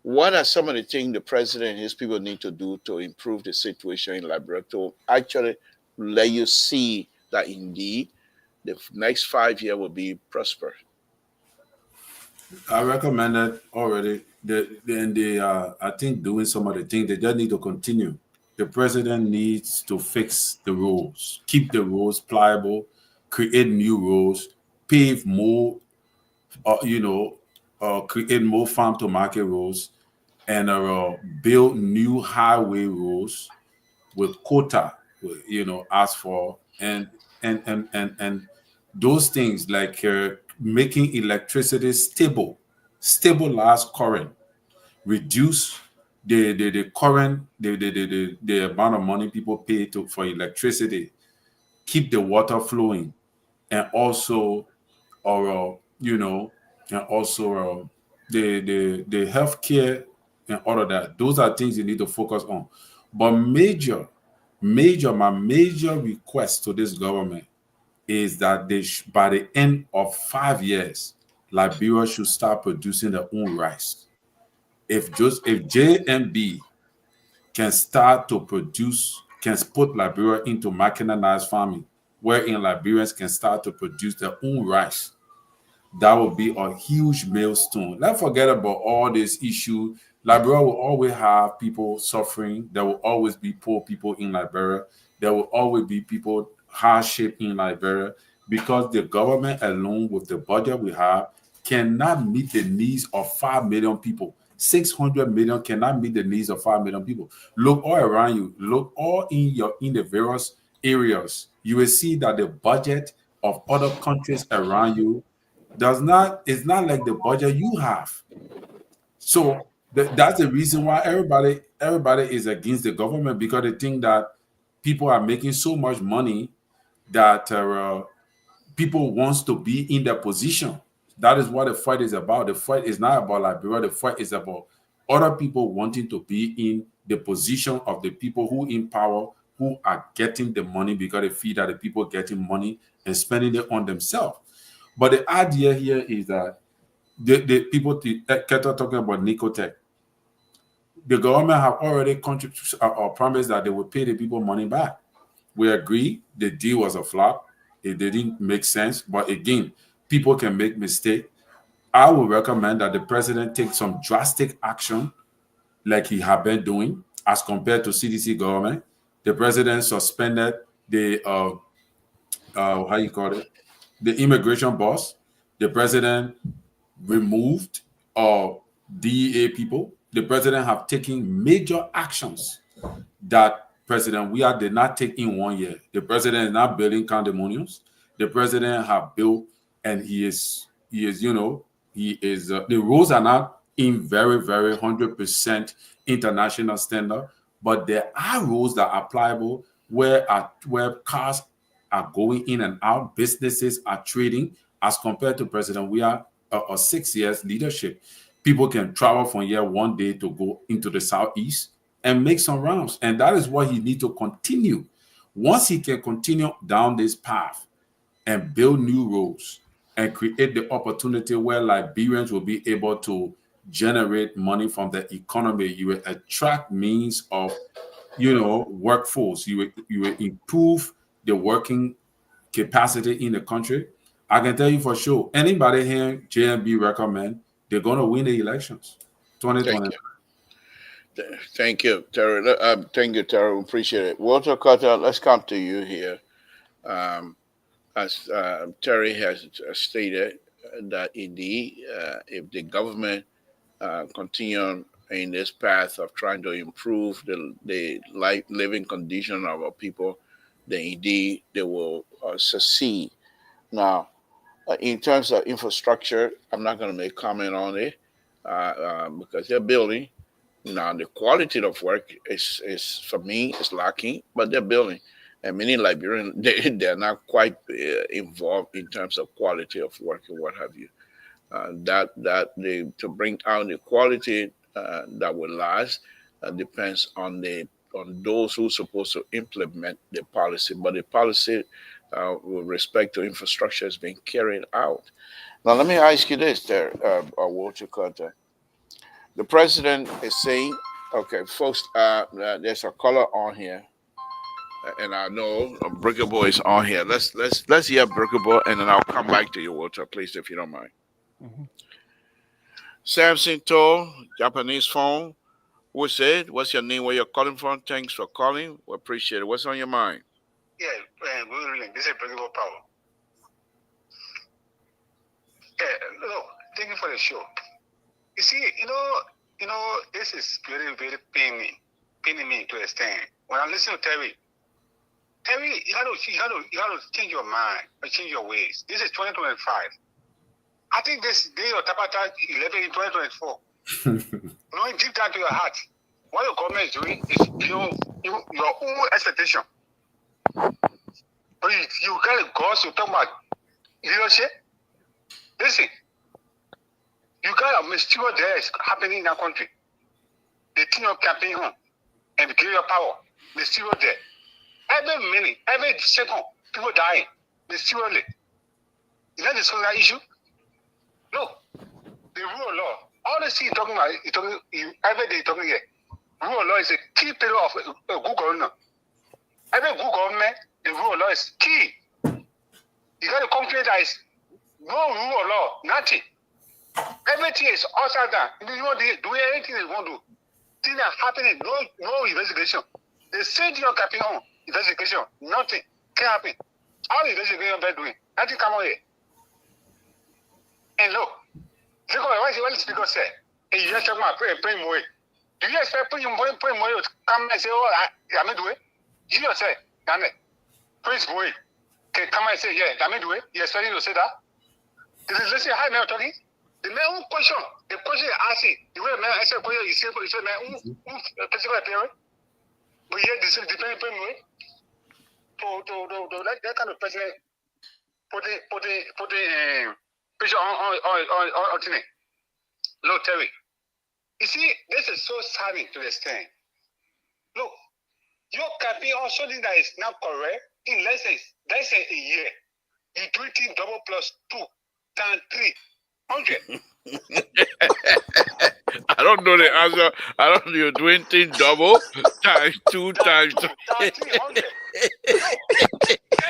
what are some of the things the president and his people need to do to improve the situation in Liberia to actually let you see that indeed the next 5 year will be prosperous? I recommended already. I think doing some of the things they just need to continue. The president needs to fix the rules, keep the rules pliable, create new rules, pave more, create more farm to market rules, and build new highway rules with quota, asked for, and those things like making electricity stable, stabilize current, reduce the current, the amount of money people pay for electricity, keep the water flowing, and also, or and also the healthcare and all of that. Those are things you need to focus on. But my major request to this government is that by the end of 5 years, Liberia should start producing their own rice. If JMB can start to produce, can put Liberia into mechanized farming, wherein Liberians can start to produce their own rice, that will be a huge milestone. Let's forget about all this issue. Liberia will always have people suffering. There will always be poor people in Liberia. There will always be people hardship in Liberia because the government alone, with the budget we have, cannot meet the needs of 5 million people. 600 million cannot meet the needs of 5 million people. Look all around you. Look all in the various areas. You will see that the budget of other countries around you it's not like the budget you have. So that's the reason why everybody is against the government, because they think that people are making so much money that people wants to be in their position. That is what the fight is about. The fight is not about Liberia. The fight is about other people wanting to be in the position of the people who in power, who are getting the money because they feel that the people getting money and spending it on themselves. But the idea here is that the people kept talking about Nicotech. The government have already contributed or promised that they will pay the people money back. We agree the deal was a flop. It didn't make sense. But again, people can make mistakes. I would recommend that the president take some drastic action like he had been doing as compared to CDC government. The president suspended the how you call it, the immigration boss. The president removed DEA people. The president have taken major actions that President Weah did not take in 1 year. The president is not building condominiums. The president have built, and he is, the rules are not in very, very 100% international standard, but there are rules that are applicable where cars are going in and out, businesses are trading, as compared to President Weah or 6 years leadership. People can travel from here 1 day to go into the southeast and make some rounds. And that is what he needs to continue. Once he can continue down this path and build new roads and create the opportunity where Liberians will be able to generate money from the economy, you will attract means of, workforce. You will improve the working capacity in the country. I can tell you for sure, anybody here JMB recommend, they're going to win the elections. 2020. Thank you, Terry. Thank you, Terry. Appreciate it. Walter Carter, let's come to you here. As Terry has stated, that indeed, if the government continue in this path of trying to improve the living condition of our people, then indeed they will succeed. Now, in terms of infrastructure, I'm not going to make comment on it because they're building. Now, the quality of work is for me, is lacking, but they're building. And many Liberians, they're not quite involved in terms of quality of work and what have you. To bring out the quality that will last depends on those who are supposed to implement the policy. But the policy with respect to infrastructure is being carried out. Now, let me ask you this, there, Walter Carter. The president is saying, okay, folks, there's a caller on here, and I know Brickable is on here. Let's hear Brickable, and then I'll come back to you, Walter, please, if you don't mind. Mhm. Samson To, Japanese phone. Who said? What's your name? Where you're calling from? Thanks for calling. We appreciate it. What's on your mind? Yeah, good evening. This is Brickable Power. No, thank you for the show. You see, this is very, very paining me to extent. When I listen to Terry, you have to change your mind or change your ways. This is 2025. I think this day of Tabata 11 in 2024. Knowing deep down to your heart, what your government is doing is your own expectation. But you got goals, you talk about leadership. Listen, you got a mysterious there is happening in our country. The thing of campaign home and the your power, mysterious there. Every minute, every second, people dying, mysteriously. Is that the social issue? No. The rule of law. All the things you're talking about, every day you're talking here. Rule of law is a key pillar of a good government. Every good government, the rule of law is key. You got a country that is no rule of law, nothing. Everything is upside down. You want to do anything they want to do. Things are happening, no investigation. The same thing on campaign on investigation, nothing can happen. All the investigation they're doing, nothing come on here. And look, what the speaker said, And you just talk about pray more. Do you expect pray more to come and say, oh, I'm not doing? You say, damn it, praise boy. Can come and say, yeah, I'm not doing. You expect to say that? Listen, how am I talking? The man question, the question asking, the way man answer question is simple. He said, man, physical appearance. But yet, this is depending way to that kind of president put the picture on today. Look, Terry. You see, this is so saddening to the extent. Look, your campaign also that is now correct in less than a year. You do it double plus 2 times 300. I don't know the answer. I don't know. You're doing things double times 2 times 300.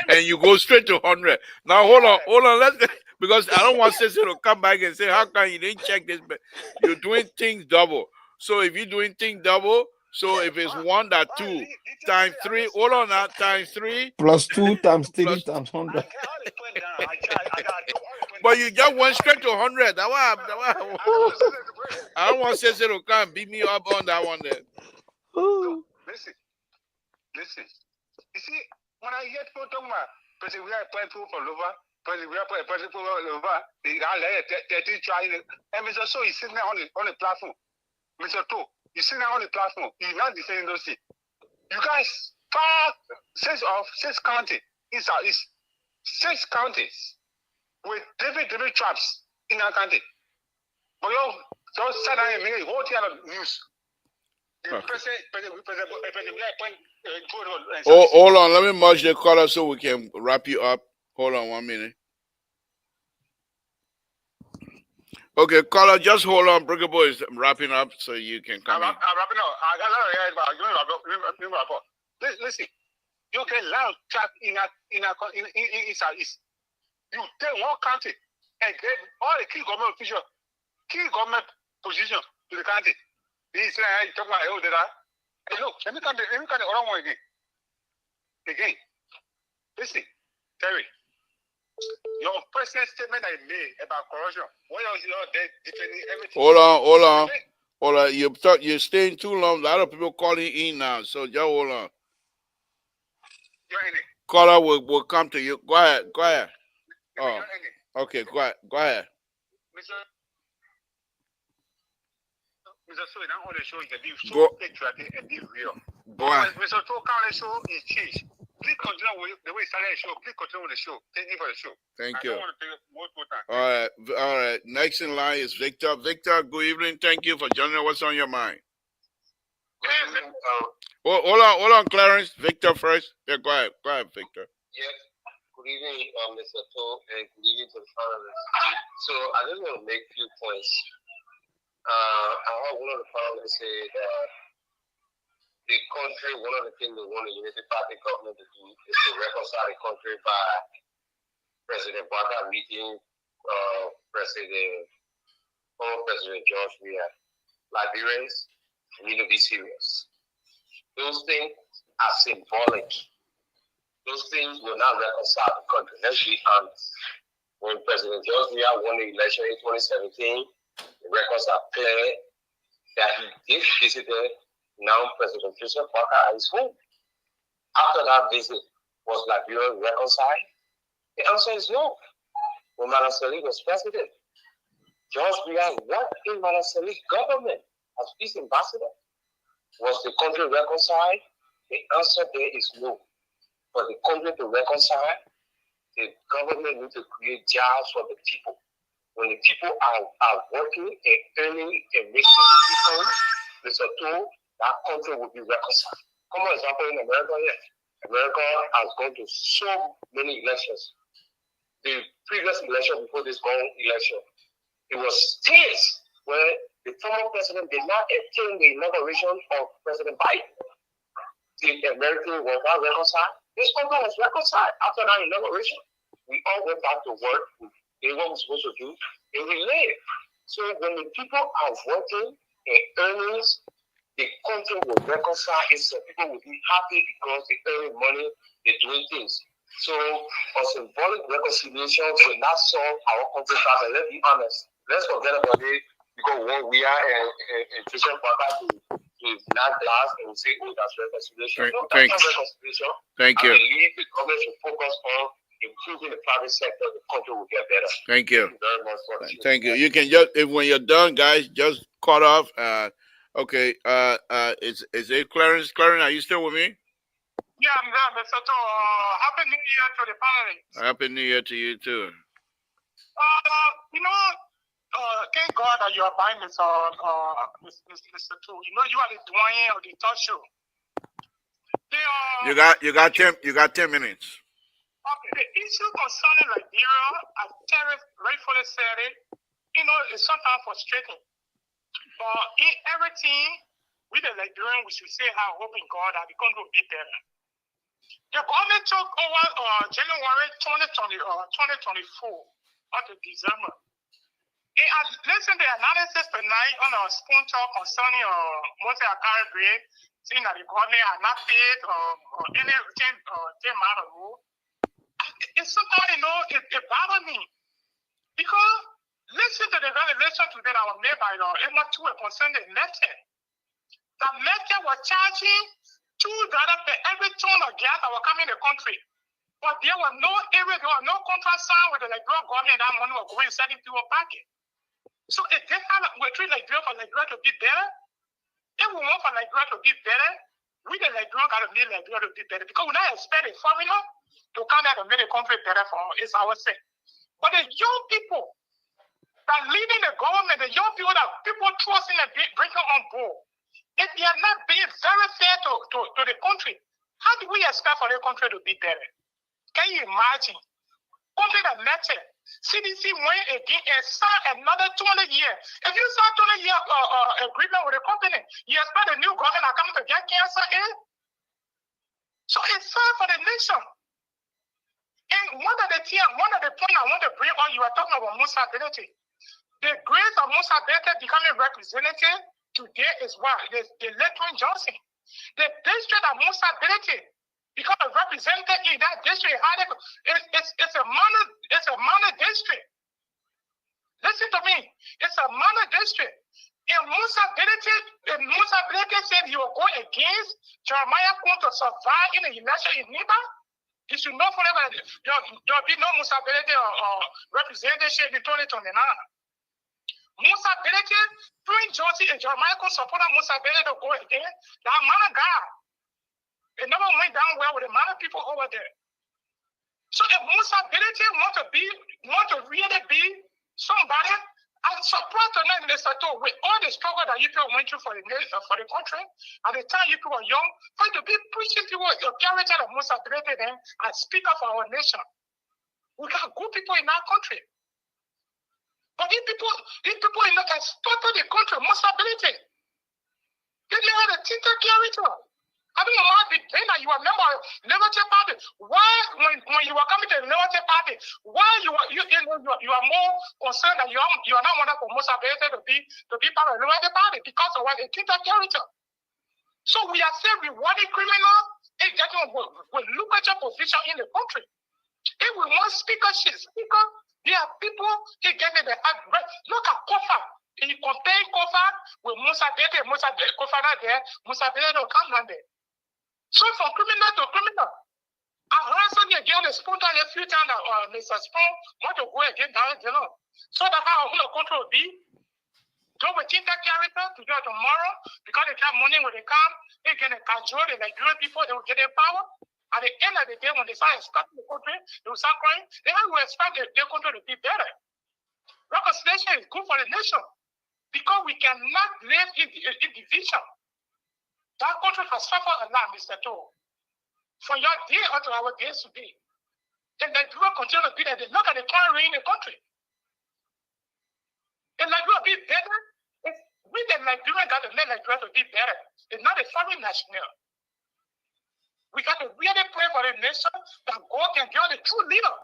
and you go straight to 100. Now hold on. Let's because I don't want Cecil to come back and say, how come you didn't check this? But you're doing things double. So if you're doing things double, so if it's 1 that 2 times 3, hold on now, times 3 plus 2 times 3 times 100. But you just went straight to 100. I don't want Cecil to come beat me up on that one then. Listen. You see, when I hear people talking about President, we are playing people for Lova, President, we are playing people for Lova, they are trying, and Mr. So he's sitting there on the platform. Mr. To, you're sitting there on the platform, you're not defending those things. You guys, 6 counties, is 6 counties with different traps in our country. But you just sat down and make a whole thing out of news. Hold on, let me merge the caller so we can wrap you up. Hold on 1 minute. Okay, caller, just hold on. Brooker Boy is wrapping up so you can come in. I'm wrapping up. I got a lot of report. Listen, you can allow trap in Southeast. You take one country and get all the key government position to the country. This you talk about that. Hey, look, let me come the other one again. Again, listen, Terry. Your personal statement I made about corruption. What else you know there defending everything? Hold on. You're staying too long. A lot of people calling in now, so just hold on. You're in it. Caller will come to you. Go ahead. Oh, okay. Go ahead. Mr. So now on the show is a be so patriotic and be real. Go ahead. Mr. So the show is changed. Please continue with the way you started the show. Please continue with the show. Thank you for the show. Thank I you. don't want to take more time. All right. Next in line is Victor. Victor, good evening. Thank you for joining us. What's on your mind? Hold on, Clarence. Victor first. Yeah, go ahead, Victor. Yes. Good evening, Mr. To, and good evening to the panelists. So I just want to make a few points. I heard one of the panelists say that the country, one of the things they want the Unity Party government to do is to reconcile the country by President Biden meeting former President George Weah. Liberians need to be serious. Those things are symbolic. Those things will not reconcile the country. Let's be honest. When President George Weah won the election in 2017, the records are clear that he did visit now President Joseph Parker at his home. After that visit, was Liberia reconciled? The answer is no. When Manaseli was president, George Weah worked in Manaseli's government as peace ambassador. Was the country reconciled? The answer there is no. For the country to reconcile, the government needs to create jobs for the people. When the people are working and earning and making income, Mr. Tool, that country will be reconciled. Come on, example in America, yes. America has gone to so many elections. The previous election before this current election, it was states where the former president did not attend the inauguration of President Biden. The American was not reconciled. This country was reconciled after that inauguration. We all went back to work. We did what we were supposed to do, and we live. So when the people are working and earnings, the country will reconcile itself. People will be happy because they're earning money, they're doing things. So a symbolic reconciliation will not solve our country's problem. Let's be honest. Let's forget about it. Because when we are in Christian contact with that class and we say, oh, that's reconciliation. No, that's not reconciliation. Thank you. I believe the government should focus on improving the private sector. The country will get better. Thank you. Thank you very much for Thank you. You can just, if when you're done, guys, just cut off. Okay. Is it Clarence? Clarence, are you still with me? Yeah, I'm there, Mr. To. Happy New Year to the family. Happy New Year to you too. Thank God that you are buying this, Mr. Tu. You know, you are the doyen of the talk show. You got 10 minutes. Okay, the issue concerning Liberia, as Terry rightfully said it, it's sometimes frustrating. But in everything, with the Liberian, we should say how hope in God that the country will be better. The government took over January 2024 until December. And I listened to the analysis tonight on our spoon talk concerning Moses Akari grade, saying that the government are not paid or anything matter. It's something, it bothers me. Because listen to the revelation today that was made by Emma Two concerning the method. The method was charging $2 per every ton of gas that was coming in the country. But there was no area, there was no contract signed with the Liberian government, that money was going inside into a pocket. So if they have we treat Liberia for Liberia to be better, if we want for Liberia to be better, we the Liberian got to make Liberia to be better. Because we don't expect a foreigner to come out and make the country better for us, it's our sake. But the young people that leading the government, the young people that people trusting and bringing on board, if they are not being very fair to the country, how do we expect for the country to be better? Can you imagine? Country that matter. CDC went again and signed another 20 years. If you sign 20-year agreement with a company, you expect the new government are coming to get cancer in? So it's sad for the nation. And one of the points I want to bring on, you are talking about musability. The grace of musability becoming representative today is what? The Letron Johnson. The district of musability become a representative in that district. It's a minor district. Listen to me. It's a minor district. And musability said he will go against Jeremiah going to survive in the election in Niba. He should know forever there will be no musability or representation in 2029. Musability, Prince Johnson and Jeremiah could support musability to go again. That man of God. It never went down well with the amount of people over there. So if musability want to really be somebody, I'm surprised tonight, Mr. To, with all the struggle that you people went through for the country, at the time you people were young, for to be preaching people your character of musability then and speak up for our nation. We got good people in our country. But these people can stutter the country, musability. They didn't have a tinted character. I don't know why then you are member of Liberty Party. Why when you are coming to the Liberty Party, why you are more concerned that you are not wanted for musability to be part of the Liberty Party because of what they think that character. So we are still rewarding criminals and getting with lucrative position in the country. If we want speakership, there are people who get the look at Kofa. If you compare Kofa with musability Kofa not there, musability don't come down there. So from criminal to criminal. I heard something again on the spoon a few times that Mr. Spoon want to go again down, so that how the country will be. Don't we think that character to do tomorrow because they have money when they come, they can control the Nigerian people, they will get their power. At the end of the day, when they start expecting the country, they will start crying. They will expect their country to be better. Reconciliation is good for the nation because we cannot live in division. That country has suffered a lot, Mr. To. From your day unto our days today. And Nigeria continue to be there. They look at the crime rate in the country. And Nigeria will be better. If we the Nigerian got to make Nigeria to be better. It's not a foreign national. We got to really pray for the nation that God can give the true leader.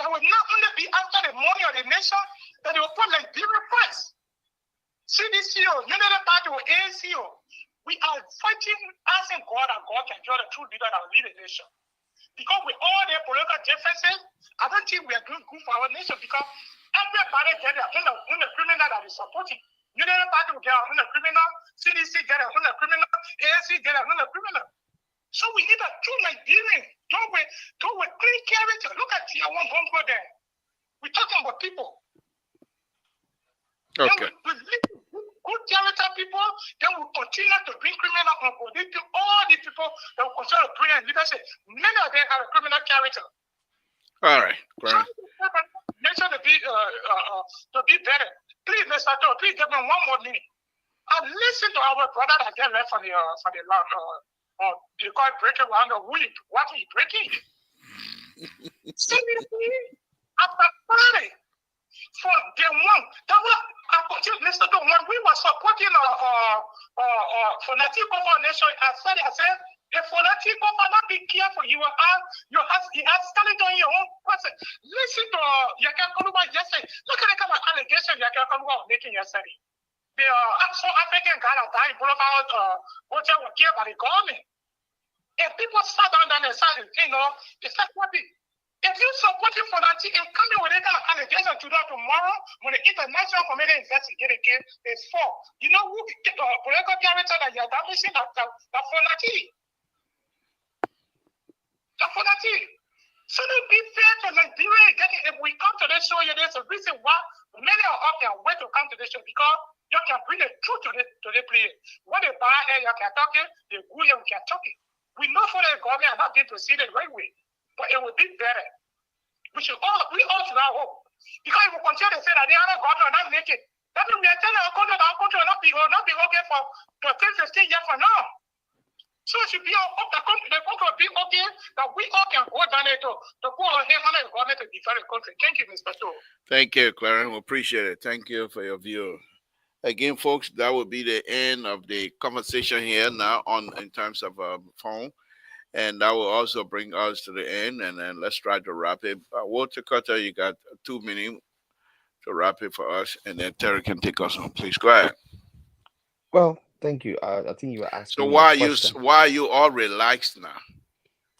That will not only be after the money of the nation, that they will put Nigeria first. CDCO, United Party, or ANCO. We are fighting, asking God that God can give the true leader that will lead the nation. Because with all the political differences, I don't think we are doing good for our nation because Everybody get it. When the criminal that is supporting. Union Party will get a criminal, CDC get a criminal, ANC get a criminal. So we need a true Nigerian. Don't we clean character? Look at Tier 1 Bongo there. We're talking about people. Okay. Then we good character people, then we continue to bring criminal on board. All the people that will continue to bring in leadership, many of them have a criminal character. All right. Mention to be better. Please, Mr. Toh, please give me one more minute. I listen to our brother that get left for the land. They call it breaking land or what he breaking. Seriously, after party for day one, that was Mr. Toh, when we were supporting Fonatico Nation, I said, if Fonatico not be careful, he has started on your own person. Listen to Yakakoluwa yesterday. Look at the kind of allegation Yakakoluwa was making yesterday. The African guy that died in Boulevard hotel was killed by the government. If people sat down and said, it's like what if you support him for that, and come in with that kind of allegation tomorrow, when the international committee investigate again, it's for. You know who political character that you're damaging that for that team. For that team. So to be fair to Nigeria, if we come to this show, there's a reason why many of us can wait to come to this show because you can bring the truth to the player. When they buy air, you can talk it, they go here, we can talk it. We know for the government are not being proceeded right way. But it would be better. We all should have hope. Because if we continue to say that the other government will not make it, that means we are telling our country will not be okay for 10, 15 years from now. So it should be hope the country will be okay, that we all can go down there to put our hands on the government to defend the country. Thank you, Mr. Toh. Thank you, Clarence. We appreciate it. Thank you for your view. Again, folks, that will be the end of the conversation here now in terms of phone. And that will also bring us to the end. And then let's try to wrap it. Walter Cutter, you got 2 minutes to wrap it for us. And then Terry can take us on. Please go ahead. Well, thank you. I think you were asking. So why are you all relaxed now?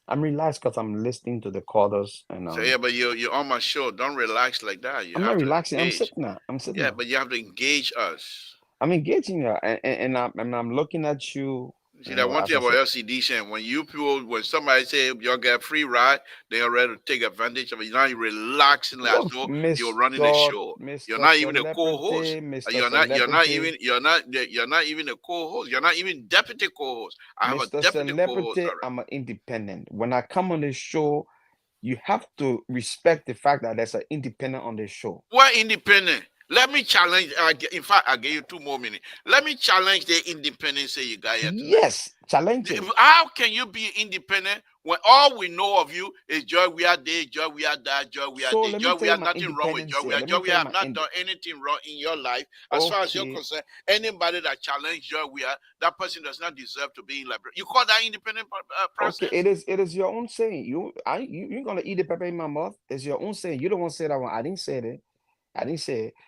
I'm relaxed because I'm listening to the callers and so yeah, but you're on my show. Don't relax like that. I'm not relaxing. I'm sitting now. Yeah, but you have to engage us. I'm engaging you, and I'm looking at you. See, that one thing about LCD, when somebody say you get free ride, they are ready to take advantage of it. Now you're relaxing as though you're running the show. You're not even a co-host. You're not even a co-host. You're not even deputy co-host. I have a deputy co-host. I'm an independent. When I come on this show, you have to respect the fact that there's an independent on this show. We're independent. Let me challenge. In fact, I'll give you 2 more minutes. Let me challenge the independence you got here tonight. Yes, challenge it. How can you be independent when all we know of you is Joy We Are There, Joy We Are That, Joy We Are There, Joy We Are nothing wrong with Joy We Are. Joy We have not done anything wrong in your life. As far as you're concerned, anybody that challenges Joy We Are, that person does not deserve to be in library. You call that independent process? Okay, it is your own saying. You're gonna eat the pepper in my mouth. It's your own saying. You don't want to say that one. I didn't say it.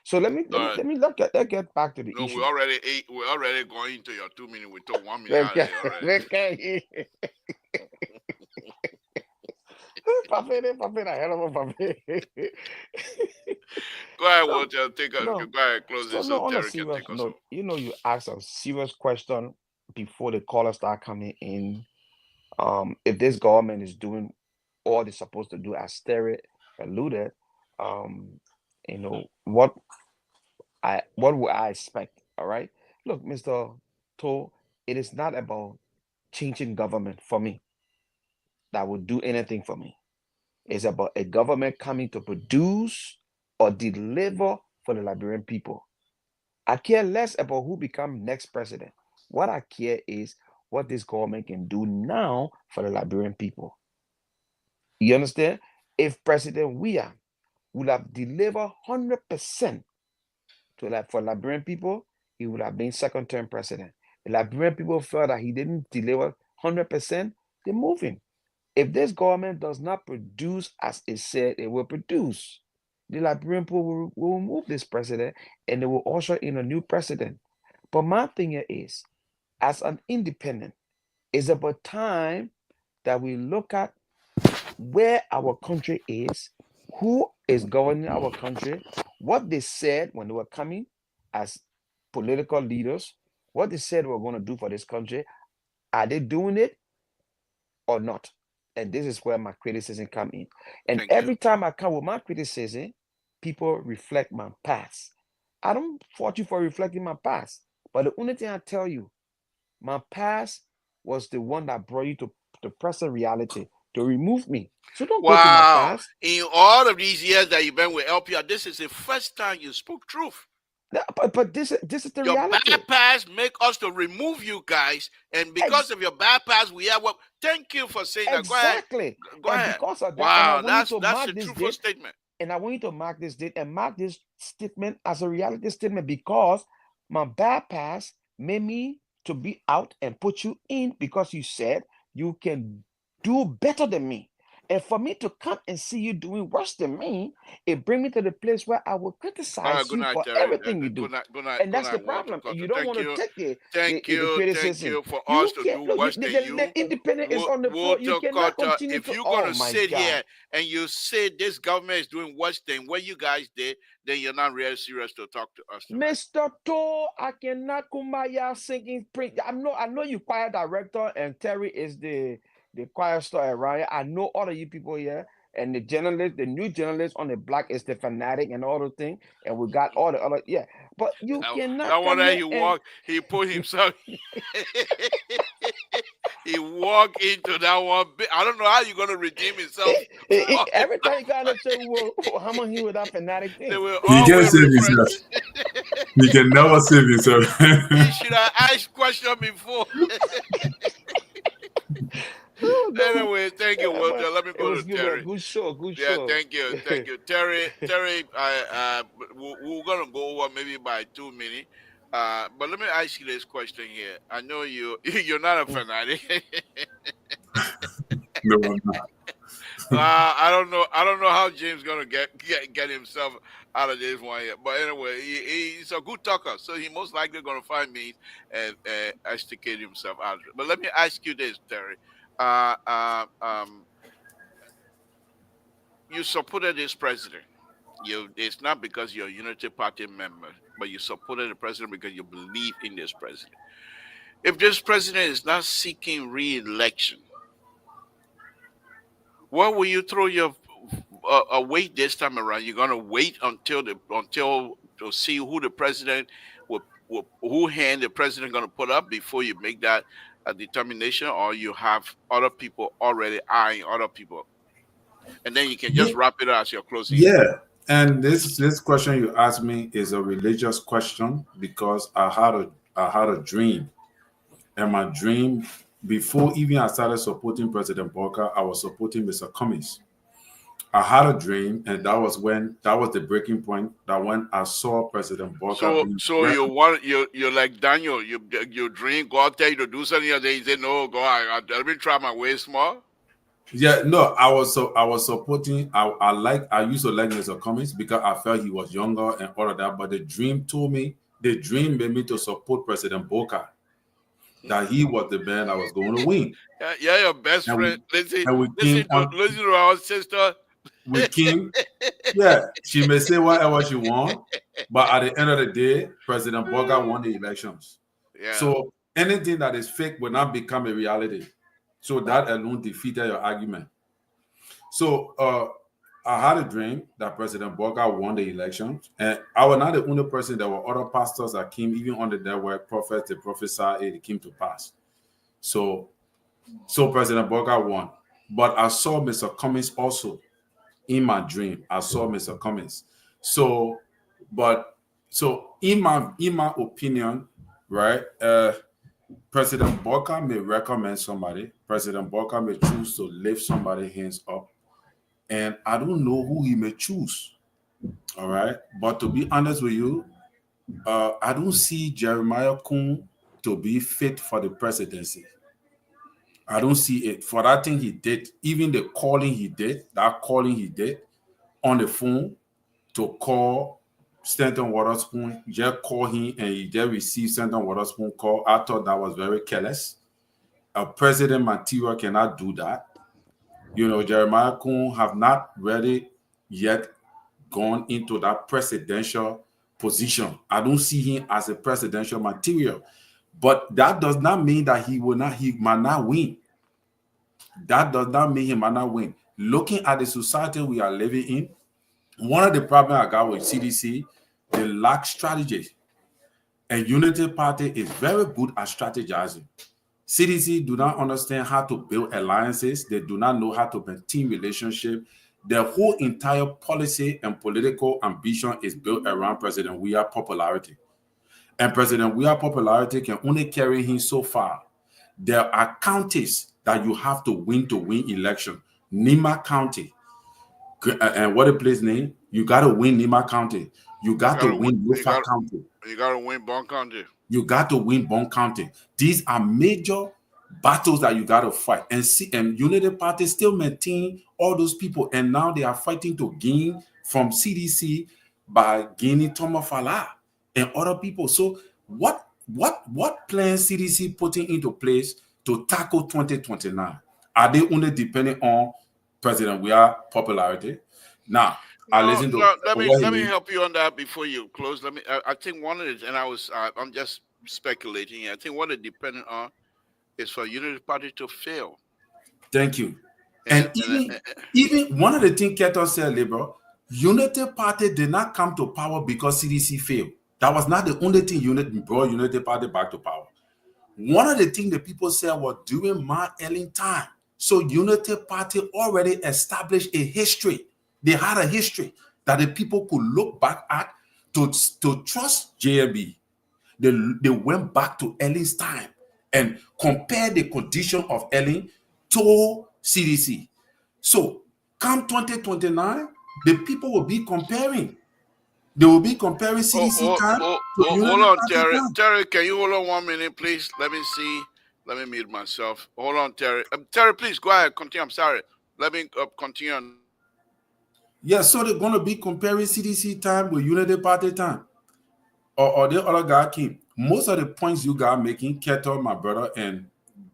So let me get back to the issue. We're already going into your 2 minutes. We took 1 minute already. Go ahead, Walter. Take us. Go ahead, close this up. Terry can take us. You asked a serious question before the callers start coming in. If this government is doing all they're supposed to do, as Terry alluded, what would I expect? All right. Look, Mr. Toh, it is not about changing government for me that would do anything for me. It's about a government coming to produce or deliver for the Liberian people. I care less about who become next president. What I care is what this government can do now for the Liberian people. You understand? If President Weah would have delivered 100% for Liberian people, he would have been second-term president. The Liberian people felt that he didn't deliver 100%, they move him. If this government does not produce as it said it will produce, the Liberian people will remove this president and they will usher in a new president. But my thing is, as an independent, it's about time that we look at where our country is, who is governing our country, what they said when they were coming as political leaders, what they said they were going to do for this country, are they doing it or not? And this is where my criticism come in. And Thank every you. time I come with my criticism, people reflect my past. I don't fault you for reflecting my past, but the only thing I tell you, my past was the one that brought you to the present reality to remove me. So don't go to my Wow. past. In all of these years that you've been with LPR, this is the first time you spoke truth. No, but this is the Your reality. bad past make us to remove you guys, and because of your bad past, we have what? Thank you for saying that. Go ahead. Exactly. Go And ahead. because of that, and I Wow, want you to that's mark a this truthful date, statement. and I want you to mark this date and mark this statement as a reality statement, because my bad past made me to be out and put you in because you said you can do better than me. And for me to come and see you doing worse than me, it brings me to the place where I will criticize Good you night, for Terry. everything you do. Good night. Good night. And Good that's the night, Walter problem. Carter. You don't Thank want to you. take Thank the you. Thank criticism. you for us You to can't do look. worse than you. The independent is on the floor. You Walter cannot Carter, continue if to. you're Oh gonna my sit God. here and you say this government is doing worse than what you guys did, then you're not really serious to talk to us tonight. Mr. To, I cannot kumbaya singing. I know you choir director and Terry is the choir star around here. I know all of you people here, and the journalist, the new journalist on the block is the fanatic and all the thing, and we got all the other But you That cannot one come that here he and walked, he put himself. He walked into that one. I don't know how you're gonna redeem himself. every time you gotta say, "Well, how much he with that fanatic They thing?" will He can't always save refer. himself. He can never save himself. He should have asked question before. Oh, no. Anyway, thank you, Walter. But Let me it go to was good, man. Terry. Good show. Good Yeah, show. thank you, Terry. We're gonna go over maybe by 2 minutes. But let me ask you this question here. I know you're not a Mm. fanatic. No, I'm not. I don't know how James gonna get himself out of this one yet. But anyway, he's a good talker, so he most likely gonna find me and extricate himself out of it. But let me ask you this, Terry. Uh, uh, um, you supported this president. It's not because you're a Unity Party member, but you supported the president because you believe in this president. If this president is not seeking re-election, why will you throw your weight this time around? You're gonna wait until to see who the president who hand the president gonna put up before you make that determination, or you have other people already eyeing other people, and then you can just wrap it up as your closing. Yeah, and this question you asked me is a religious question because I had a dream, and my dream before even I started supporting President Walker, I was supporting Mr. Cummings. I had a dream, and that was the breaking point. That when I saw President Walker So, being so you're like Daniel. You dream. God tell you to do something, and then you say, "No, God, let me try my way small." yeah, no, I was supporting. I used to like Mr. Cummings because I felt he was younger and all of that. But the dream made me to support President Walker. That he was the man that was going to win. Yeah, your best And we friend. Listen, and we came on listen to our sister. we came. Yeah, she may say whatever she want, but at the end of the day, President Walker won the elections. Yeah. So anything that is fake will not become a reality. So that alone defeated your argument. So I had a dream that President Walker won the elections, and I was not the only person. There were other pastors that came, even under there were prophets, they prophesied it came to pass. So President Walker won. But I saw Mr. Cummings also in my dream. I saw Mr. Cummings. So, but so in my opinion, right? President Walker may recommend somebody. President Walker may choose to lift somebody's hands up, and I don't know who he may choose. All right, but to be honest with you, I don't see Jeremiah Kuhn to be fit for the presidency. I don't see it for that thing he did, even the calling he did, that calling he did on the phone to call Stanton Waterspoon, just call him and he just received Stanton Waterspoon call. I thought that was very careless. A president material cannot do that. You know, Jeremiah Kuhn have not read it yet gone into that presidential position. I don't see him as a presidential material. But that does not mean that he might not win. That does not mean he might not win. Looking at the society we are living in, one of the problems I got with CDC, they lack strategy. And Unity Party is very good at strategizing. CDC do not understand how to build alliances. They do not know how to maintain relationship. Their whole entire policy and political ambition is built around President Weah's popularity. And President Weah's popularity can only carry him so far. There are counties that you have to win election. Nima County. And what a place name? You got to win Nima County. You got to win Lofa County. You got to win Bond County. You got to win Bond County. These are major battles that you got to fight. And Unity Party still maintain all those people. And now they are fighting to gain from CDC by gaining Tomafala and other people. So what plan CDC putting into place to tackle 2029? Are they only depending on President Weah's popularity? Now, let me help you on that before you close. I think one of it, and I'm just speculating here. I think what it depending on is for Unity Party to fail. Thank you. And even one of the things Keto said, Liberal, Unity Party did not come to power because CDC failed. That was not the only thing brought Unity Party back to power. One of the things the people said was during my Ellen time. So Unity Party already established a history. They had a history that the people could look back at to trust JMB. They went back to Ellen's time and compared the condition of Ellen to CDC. So come 2029, the people will be comparing. They will be comparing CDC time to hold on, Terry. Time. Terry, can you hold on 1 minute, please? Let me see. Let me mute myself. Hold on, Terry. Terry, please go ahead. Continue. I'm sorry. Let me continue on. Yeah, so they're going to be comparing CDC time with Unity Party time. Or the other guy came. Most of the points you guys making, Keto, my brother, and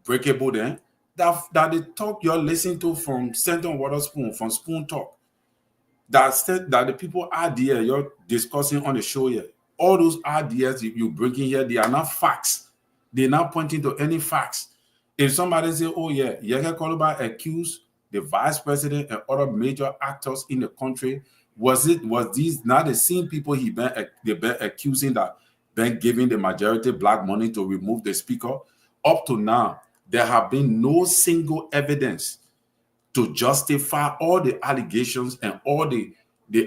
Breakable then, that the talk you're listening to from Stanton Waterspoon, from Spoon Talk, that the people idea you're discussing on the show here, all those ideas you bring in here, they are not facts. They're not pointing to any facts. If somebody say, oh yeah, Yeke Koluba accused the vice president and other major actors in the country, was these not the same people they've been accusing that been giving the majority black money to remove the speaker? Up to now, there have been no single evidence to justify all the allegations and all the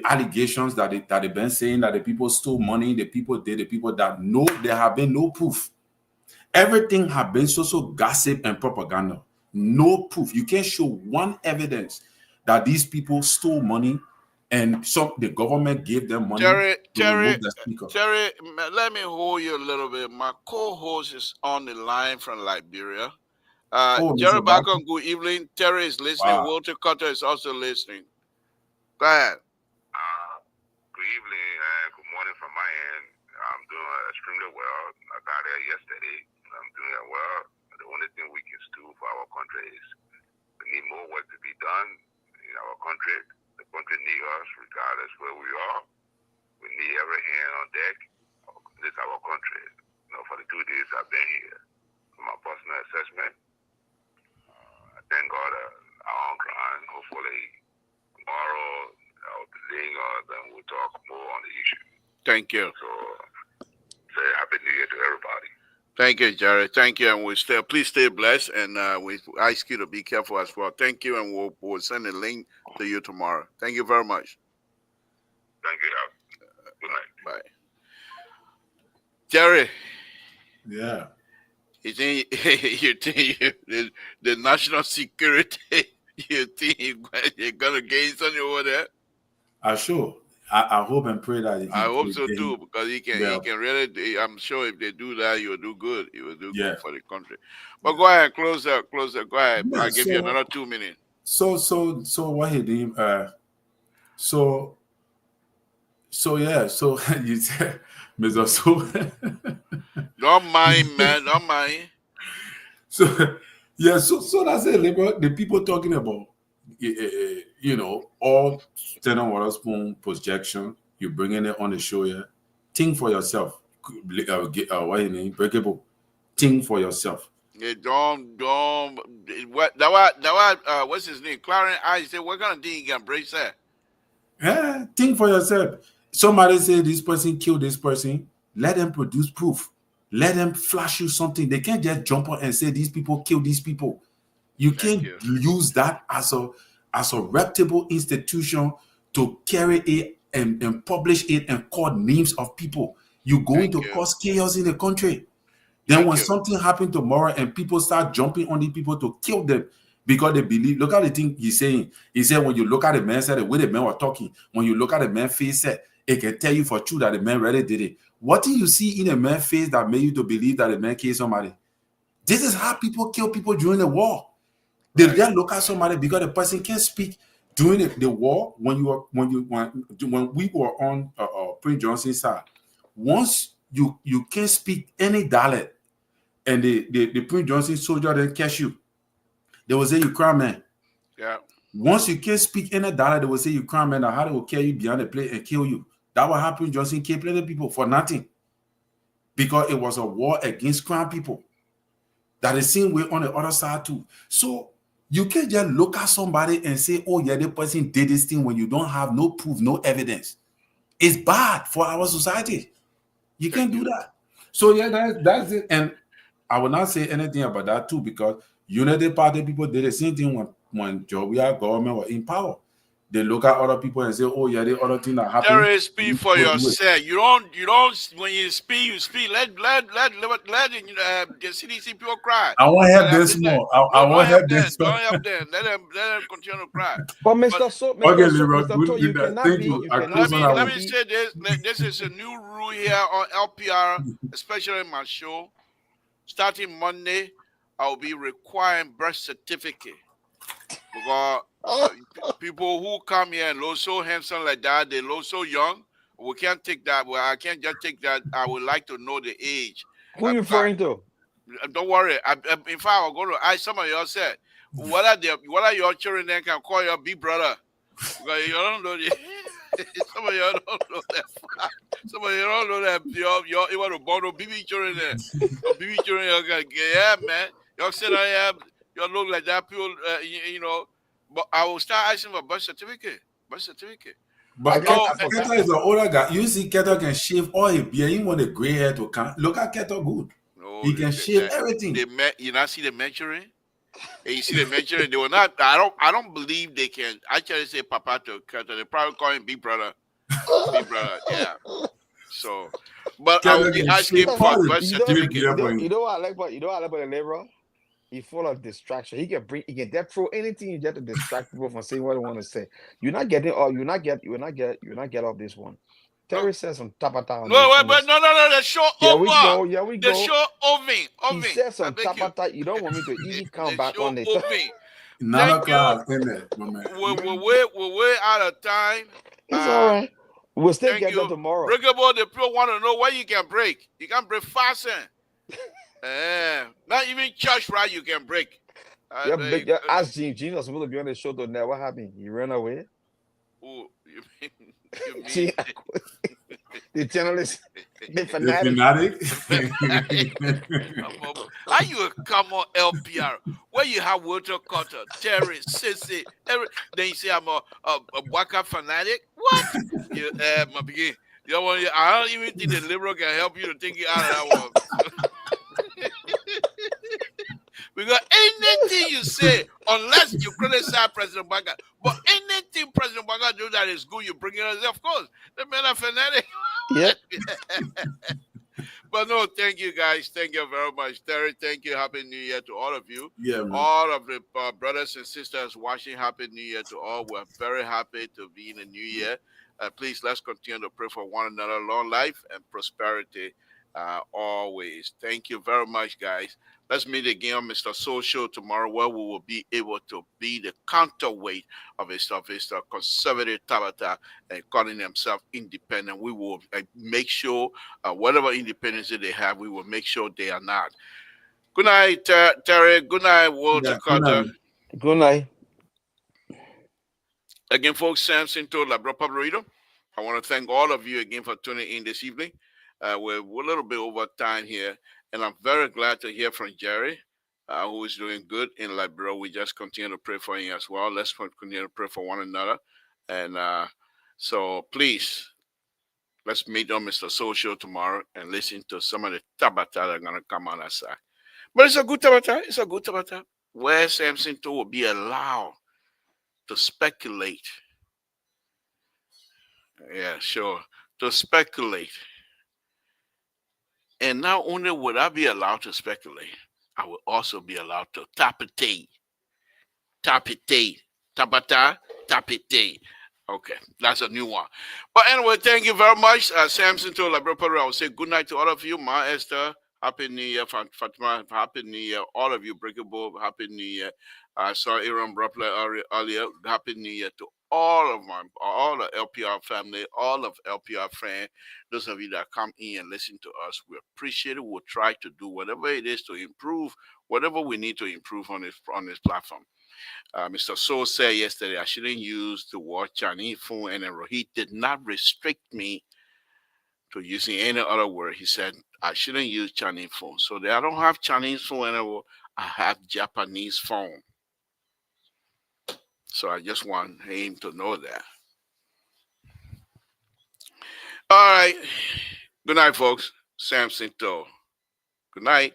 allegations that they've been saying that the people stole money, the people did, the people that no, there have been no proof. Everything have been so gossip and propaganda. No proof. You can't show one evidence that these people stole money and the government gave them money Terry, remove the speaker. Terry, let me hold you a little bit. My co-host is on the line from Liberia. Jerry Bacon, good evening. Terry is listening. Wow. Walter Cutter is also listening. Go ahead. Good evening and good morning from my end. I'm doing extremely well. I got there yesterday. I'm doing well. The only thing we can do for our country is we need more work to be done in our country. The country needs us regardless where we are. We need every hand on deck. This is our country. For the 2 days I've been here, for my personal assessment, I thank God I'm on ground. Hopefully tomorrow I'll be seeing us and we'll talk more on the issue. Thank you. So say Happy New Year to everybody. Thank you, Jerry. Thank you, and please stay blessed, and we ask you to be careful as well. Thank you, and we'll send a link to you tomorrow. Thank you very much. Thank you. Good night. Bye. Jerry. Yeah. You think the national security? You think you're gonna gain something over there? I hope and pray that. I hope so too, because he can really. I'm sure if they do that, you will do good. You will do good for the country. But go ahead, close up. Go ahead. Yeah, I'll give you another 2 minutes. So what he did? So you said, Mr. So. Don't mind, man. Don't mind. So that's it. The people talking about you know, all 10 water spoon projection, you bringing it on the show here. Think for yourself. What you mean? Breakable. Think for yourself. Yeah, don't what's his name? Clarence I said, what kind of thing you can brace that? Yeah, think for yourself. Somebody say this person killed this person. Let them produce proof. Let them flash you something. They can't just jump on and say these people kill these people. You Thank can't you. use that as a reputable institution to carry it and publish it and call names of people. You're going Thank to you. cause chaos in the country. Then Thank when you. something happens tomorrow and people start jumping on the people to kill them because they believe, look at the thing he's saying. He said when you look at the man, said the way the men were talking, when you look at the man's face, said it can tell you for true that the man really did it. What do you see in a man's face that made you to believe that the man killed somebody? This is how people kill people during the war. They Right. just look at somebody because the person can't speak during the war. When we were on Prince Johnson's side, once you can't speak any dialect, and the Prince Johnson soldier then catch you, they will say you crime man. Yeah. Once you can't speak any dialect, they will say you crime man. And how they will carry you behind the plate and kill you. That will happen. Johnson killed plenty of people for nothing because it was a war against crime people. That is seen way on the other side too. So you can't just look at somebody and say, oh yeah, the person did this thing when you don't have no proof, no evidence. It's bad for our society. You can't do that. So yeah, that's it. And I will not say anything about that too because Unity Party people did the same thing when Georgia government was in power. They look at other people and say, oh yeah, the other thing that happened. There is speak for yourself. You don't when you speak, you speak. Let the CDC people cry. I want to help this more. I want to help this. Don't help them. Let them continue to cry. But Mr. So, Okay, Mr. So, Leroy, Mr. To, you that. cannot Thank be, you. you I cannot close be, on you that Let one. me say this. This is a new rule here on LPR, especially in my show. Starting Monday, I'll be requiring birth certificate because people who come here and look so handsome like that, they look so young. We can't take that. Well, I can't just take that. I would like to know the age. Who you referring to? Don't worry. In fact, I'm going to ask some of y'all said, what are your children that can call your big brother? Because you don't know the, some of y'all don't know that. Some of you don't know that y'all even a bundle BB children there. BB children, yeah, man. Y'all said I have y'all look like that. People, you know. But I will start asking for birth certificate. Birth certificate. But No, Keto is an older guy. You see, Keto can shave all his beard. He want the gray hair to come. Look at Keto good. no, He can shave everything. You not see the measuring. And you see the measuring. They will not. I don't believe they can actually say Papa to Keto. They probably call him Big Brother. Big Brother, yeah. So, but I will be asking for birth certificate. You know what I like about the Leroy? He's full of distraction. He can throw anything you get to distract people from saying what they want to say. You're not getting off this one. Terry says some tapata on No, this. no. The show Here over. we go. Here we go. The show over. He says some tapata. You don't want me to even come back on it. 9 o'clock in there, my man. We're way out of time. It's all right. We'll still get there tomorrow. Breakable, the people want to know where you can break. You can break faster. Not even church right you can break. Ask Gene. Gene was supposed to be on the show tonight. What happened? He ran away? Oh, you mean See, the journalist, the fanatic. How you come on LPR where you have Walter Carter, Terry, Sissy, then you say I'm a Waka fanatic? What? My begin. I don't even think the liberal can help you to take you out of that one. Because anything you say, unless you criticize President Baga, but anything President Baga do that is good, you bring it up. Of course, the men are fanatic. Yep. But no, thank you guys. Thank you very much, Terry. Thank you. Happy New Year to all of you. Yeah, man. All of the brothers and sisters watching. Happy New Year to all. We're very happy to be in the new year. Please let's continue to pray for one another, long life and prosperity always. Thank you very much, guys. Let's meet again on Mr. Soul Show tomorrow, where we will be able to be the counterweight of his conservative Tabata and calling themselves independent. We will make sure whatever independence they have, we will make sure they are not. Good night, Terry. Good night, Walter Carter. Good night. Again, folks, Samson to Labra Pablorito. I want to thank all of you again for tuning in this evening. We're a little bit over time here, and I'm very glad to hear from Jerry, who is doing good in Liberia. We just continue to pray for him as well. Let's continue to pray for one another. And so please, let's meet on Mr. Social tomorrow and listen to some of the tabata that are going to come on our side. But it's a good tabata. It's a good tabata where Samson to will be allowed to speculate. Yeah, sure. To speculate. And not only would I be allowed to speculate, I will also be allowed to tapitate. Tapitate. Tabata, tapitate. Okay, that's a new one. But anyway, thank you very much. Samson to Labra, I will say good night to all of you. Ma Esther, Happy New Year. Fatima, Happy New Year. All of you, Breakable, Happy New Year. I saw Aaron Rappler earlier. Happy New Year to all the LPR family, all of LPR friends, those of you that come in and listen to us. We appreciate it. We'll try to do whatever it is to improve, whatever we need to improve on this platform. Mr. So said yesterday I shouldn't use the word Chinese phone, and then Rohit did not restrict me to using any other word. He said I shouldn't use Chinese phone. So I don't have Chinese phone anymore. I have Japanese phone. So I just want him to know that. All right. Good night, folks. Samson To. Good night.